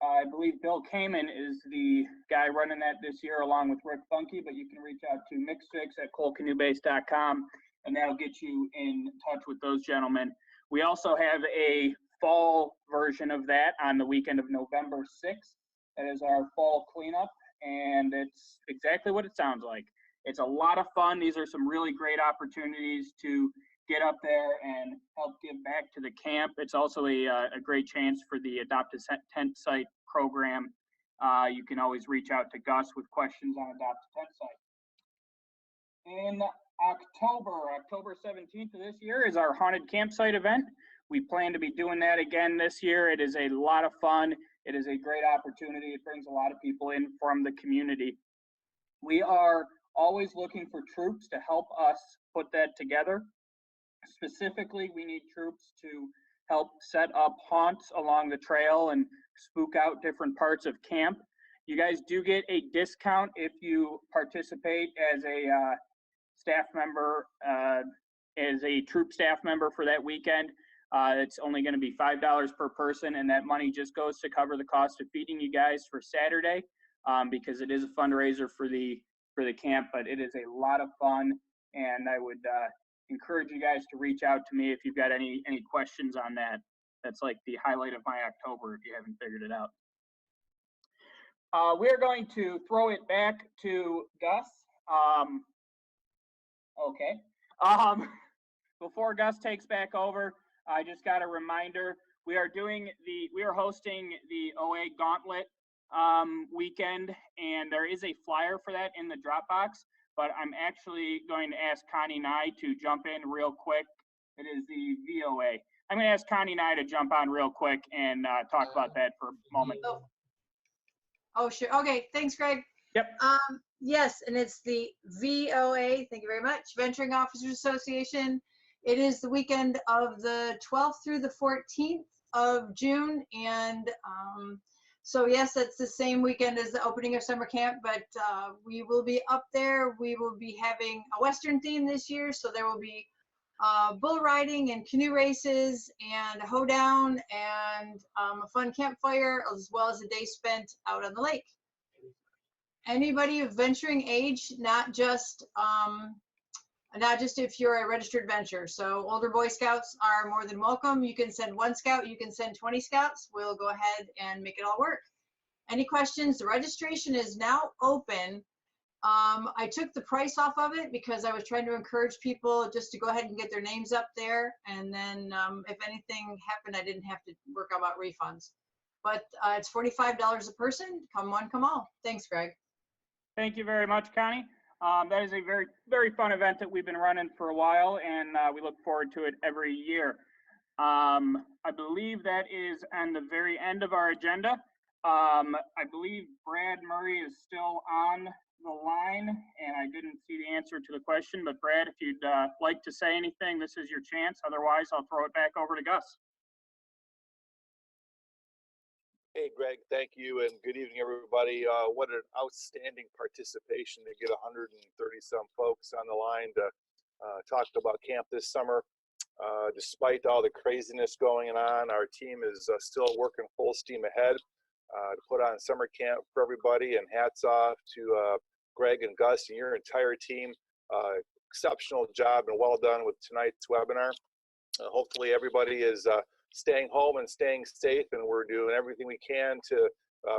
I believe Bill Kamen is the guy running that this year along with Rick Funky, but you can reach out to mixfix@colecanoebase.com and that'll get you in touch with those gentlemen. We also have a fall version of that on the weekend of November 6th. That is our fall cleanup, and it's exactly what it sounds like. It's a lot of fun. These are some really great opportunities to get up there and help give back to the camp. It's also a great chance for the Adopted Tent Site program. You can always reach out to Gus with questions on Adopted Tent Site. In October 17th of this year is our haunted campsite event. We plan to be doing that again this year. It is a lot of fun. It is a great opportunity. It brings a lot of people in from the community. We are always looking for troops to help us put that together. Specifically, we need troops to help set up haunts along the trail and spook out different parts of camp. You guys do get a discount if you participate as a staff member, as a troop staff member for that weekend. It's only going to be $5 per person, and that money just goes to cover the cost of feeding you guys for Saturday, because it is a fundraiser for the camp, but it is a lot of fun, and I would encourage you guys to reach out to me if you've got any questions on that. That's like the highlight of my October if you haven't figured it out. We're going to throw it back to Gus. Okay. Before Gus takes back over, I just got a reminder. We are hosting the OA Gauntlet weekend, and there is a flyer for that in the Dropbox, but I'm actually going to ask Connie Nye to jump in real quick. It is the VOA. I'm going to ask Connie Nye to jump on real quick and talk about that for a moment. Oh, sure. Okay, thanks, Greg. Yep. Yes, and it's the VOA, thank you very much, Venturing Officers Association. It is the weekend of the 12th through the 14th of June, and so yes, it's the same weekend as the opening of summer camp, but we will be up there. We will be having a Western theme this year, so there will be bull riding and canoe races and a hoedown and a fun campfire, as well as a day spent out on the lake. Anybody of venturing age, not just if you're a registered venture. So older Boy Scouts are more than welcome. You can send 1 scout, you can send 20 scouts. We'll go ahead and make it all work. Any questions? The registration is now open. I took the price off of it because I was trying to encourage people just to go ahead and get their names up there. And then if anything happened, I didn't have to work about refunds. but it's $45 a person. Come one, come all. Thanks, Greg. Thank you very much, Connie. That is a very, very fun event that we've been running for a while, and we look forward to it every year. I believe that is on the very end of our agenda. I believe Brad Murray is still on the line, and I didn't see the answer to the question, but Brad, if you'd like to say anything, this is your chance. Otherwise, I'll throw it back over to Gus. Hey, Greg, thank you, and good evening, everybody. What an outstanding participation to get 130-some folks on the line to talk about camp this summer. Despite all the craziness going on, our team is still working full steam ahead to put on summer camp for everybody, and hats off to Greg and Gus and your entire team. Exceptional job and well done with tonight's webinar. Hopefully everybody is staying home and staying safe, and we're doing everything we can to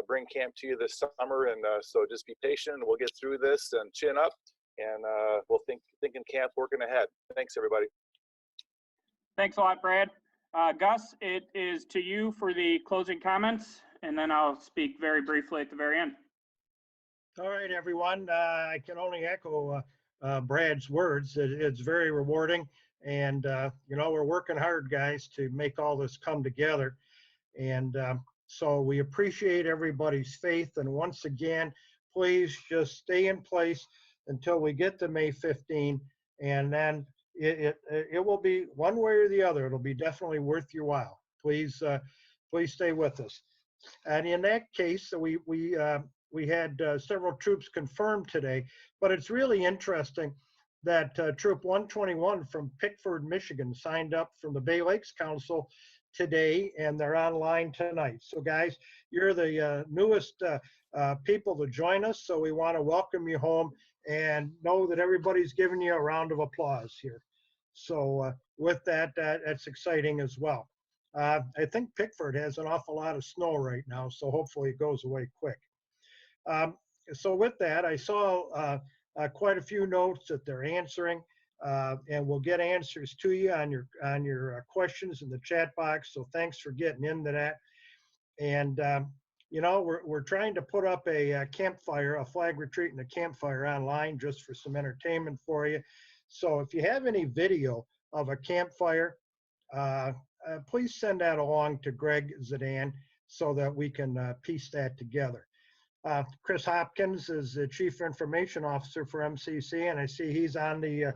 bring camp to you this summer. And so just be patient, and we'll get through this and chin up, and we'll thinking camp working ahead. Thanks, everybody. Thanks a lot, Brad. Gus, it is to you for the closing comments, and then I'll speak very briefly at the very end. All right, everyone. I can only echo Brad's words. It's very rewarding. And, you know, we're working hard, guys, to make all this come together. And so we appreciate everybody's faith. And once again, please just stay in place until we get to May 15. And then it will be one way or the other. It'll be definitely worth your while. Please, please stay with us. And in that case, we had several troops confirmed today, but it's really interesting that Troop 121 from Pickford, Michigan signed up from the Bay Lakes Council today, and they're online tonight. So guys, you're the newest people to join us, so we want to welcome you home and know that everybody's giving you a round of applause here. So with that, that's exciting as well. I think Pickford has an awful lot of snow right now, so hopefully it goes away quick. So with that, I saw quite a few notes that they're answering, and we'll get answers to you on your questions in the chat box. So thanks for getting into that. And you know, we're trying to put up a campfire, a flag retreat and a campfire online just for some entertainment for you. So if you have any video of a campfire, please send that along to Greg Zidane so that we can piece that together. Chris Hopkins is the Chief Information Officer for MCC, and I see he's on the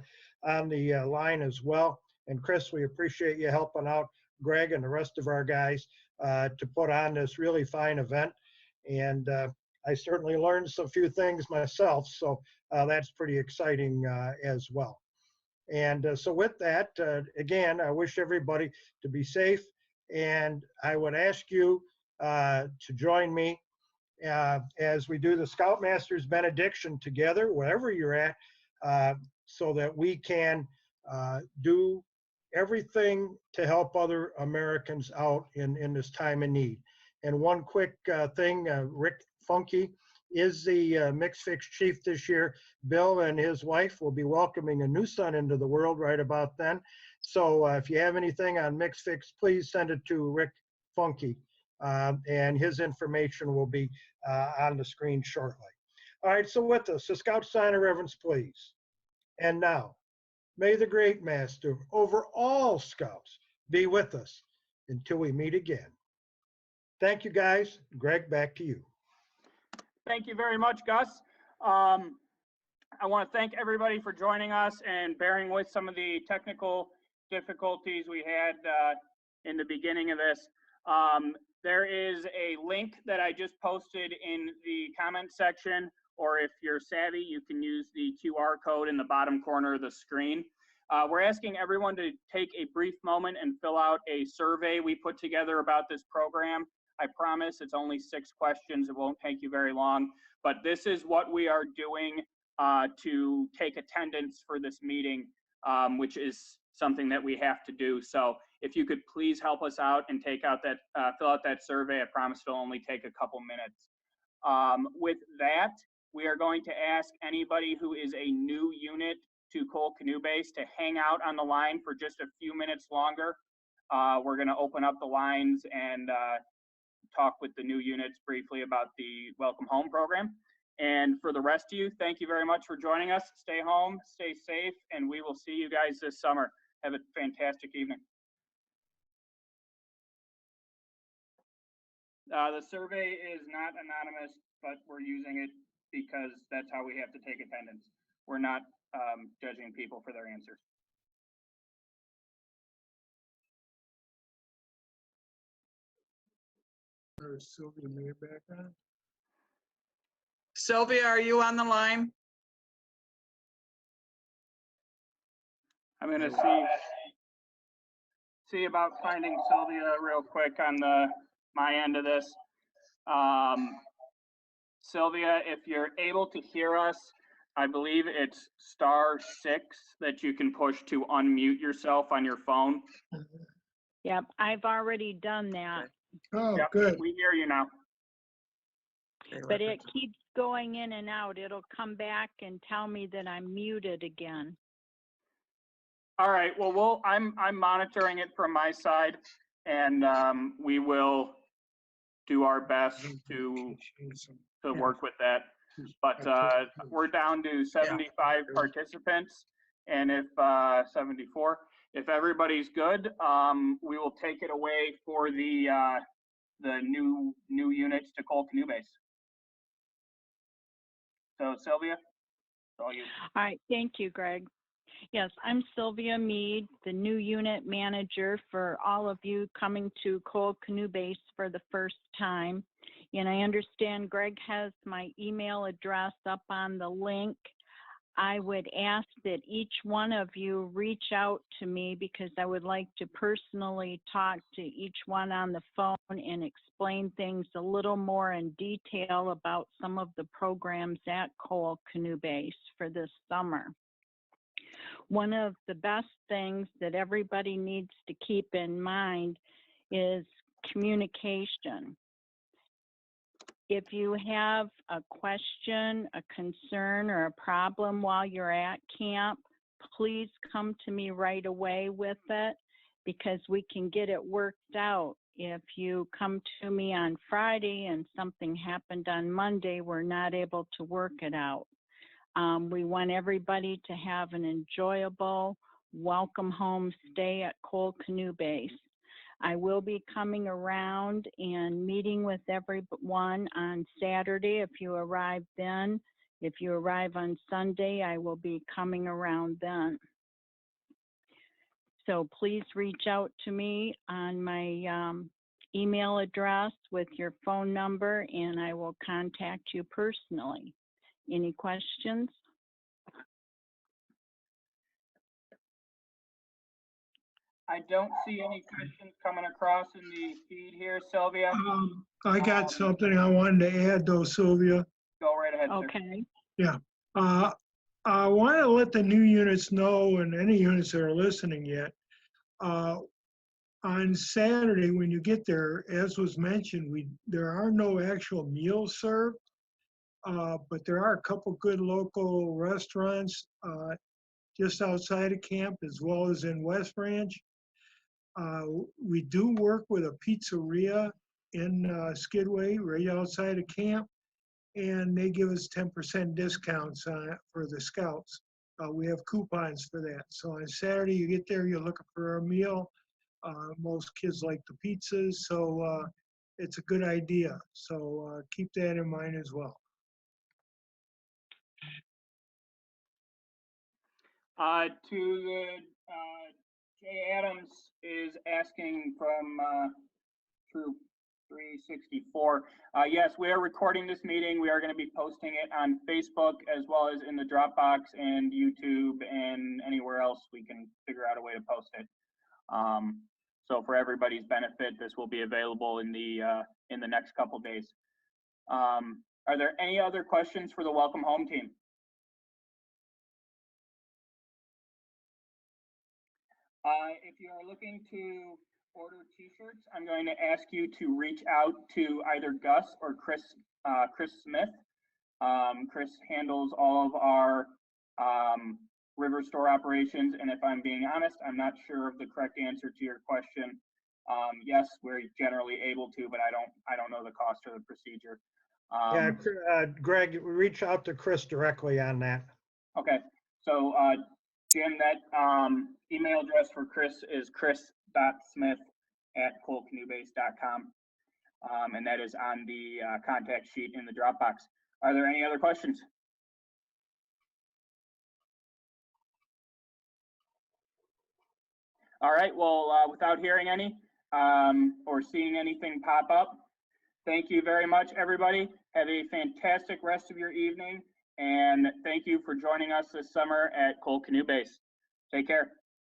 line as well. And Chris, we appreciate you helping out Greg and the rest of our guys to put on this really fine event. And I certainly learned some few things myself, so that's pretty exciting as well. And so with that, again, I wish everybody to be safe, and I would ask you to join me as we do the Scoutmaster's benediction together, wherever you're at, so that we can do everything to help other Americans out in this time of need. And one quick thing, Rick Funky is the Mix Fix chief this year. Bill and his wife will be welcoming a new son into the world right about then. So if you have anything on Mix Fix, please send it to Rick Funky. And his information will be on the screen shortly. All right, so with us, the Scout sign of reverence, please. And now, may the great master over all Scouts be with us until we meet again. Thank you, guys. Greg, back to you. Thank you very much, Gus. I want to thank everybody for joining us and bearing with some of the technical difficulties we had in the beginning of this. There is a link that I just posted in the comment section, or if you're savvy, you can use the QR code in the bottom corner of the screen. We're asking everyone to take a brief moment and fill out a survey we put together about this program. I promise it's only 6 questions. It won't take you very long, but this is what we are doing to take attendance for this meeting, which is something that we have to do. So if you could please help us out and take out that, fill out that survey, I promise it'll only take a couple minutes. With that, we are going to ask anybody who is a new unit to Cole Canoe Base to hang out on the line for just a few minutes longer. We're gonna open up the lines and talk with the new units briefly about the Welcome Home program. And for the rest of you, thank you very much for joining us. Stay home, stay safe, and we will see you guys this summer. Have a fantastic evening. The survey is not anonymous, but we're using it because that's how we have to take attendance. We're not judging people for their answers. Sylvia, may you back on? Sylvia, are you on the line? I'm gonna see about finding Sylvia real quick on my end of this. Sylvia, if you're able to hear us, I believe it's *6 that you can push to unmute yourself on your phone. Yep, I've already done that, Oh, Yep, good. we hear you now. but it keeps going in and out. It'll come back and tell me that I'm muted again. All right, well, I'm monitoring it from my side, and we will do our best to work with that. But we're down to 75 participants, and if 74, if everybody's good, we will take it away for the new units to Cole Canoe Base. So Sylvia, it's all you. All right, thank you, Greg. Yes, I'm Sylvia Mead, the new unit manager for all of you coming to Cole Canoe Base for the first time. And I understand Greg has my email address up on the link. I would ask that each one of you reach out to me because I would like to personally talk to each one on the phone and explain things a little more in detail about some of the programs at Cole Canoe Base for this summer. One of the best things that everybody needs to keep in mind is communication. If you have a question, a concern, or a problem while you're at camp, please come to me right away with it because we can get it worked out. If you come to me on Friday and something happened on Monday, we're not able to work it out. We want everybody to have an enjoyable welcome home stay at Cole Canoe Base. I will be coming around and meeting with everyone on Saturday if you arrive then. If you arrive on Sunday, I will be coming around then. So please reach out to me on my email address with your phone number and I will contact you personally. Any questions? I don't see any questions coming across in the feed here, Sylvia. I got something I wanted to add though, Sylvia. Go right ahead, sir. Okay. Yeah. I want to let the new units know and any units that are listening yet. On Saturday, when you get there, as was mentioned, there are no actual meals served, but there are a couple good local restaurants just outside of camp as well as in West Branch. We do work with a pizzeria in Skidway right outside of camp, and they give us 10% discounts for the scouts. We have coupons for that. So on Saturday, you get there, you're looking for a meal. Most kids like the pizzas, so it's a good idea. So keep that in mind as well. Jay Adams is asking from Troop 364. Yes, we are recording this meeting. We are going to be posting it on Facebook as well as in the Dropbox and YouTube and anywhere else we can figure out a way to post it. So for everybody's benefit, this will be available in the next couple days. Are there any other questions for the Welcome Home team? If you are looking to order t-shirts, I'm going to ask you to reach out to either Gus or Chris Smith. Chris handles all of our river store operations, and if I'm being honest, I'm not sure of the correct answer to your question. Yes, we're generally able to, but I don't know the cost or the procedure. Yeah, Greg, reach out to Chris directly on that. Okay, so Jim, that email address for Chris is chris.smith@colecanoebase.com, and that is on the contact sheet in the Dropbox. Are there any other questions? All right, well, without hearing any or seeing anything pop up, thank you very much, everybody. Have a fantastic rest of your evening, and thank you for joining us this summer at Cole Canoe Base. Take care.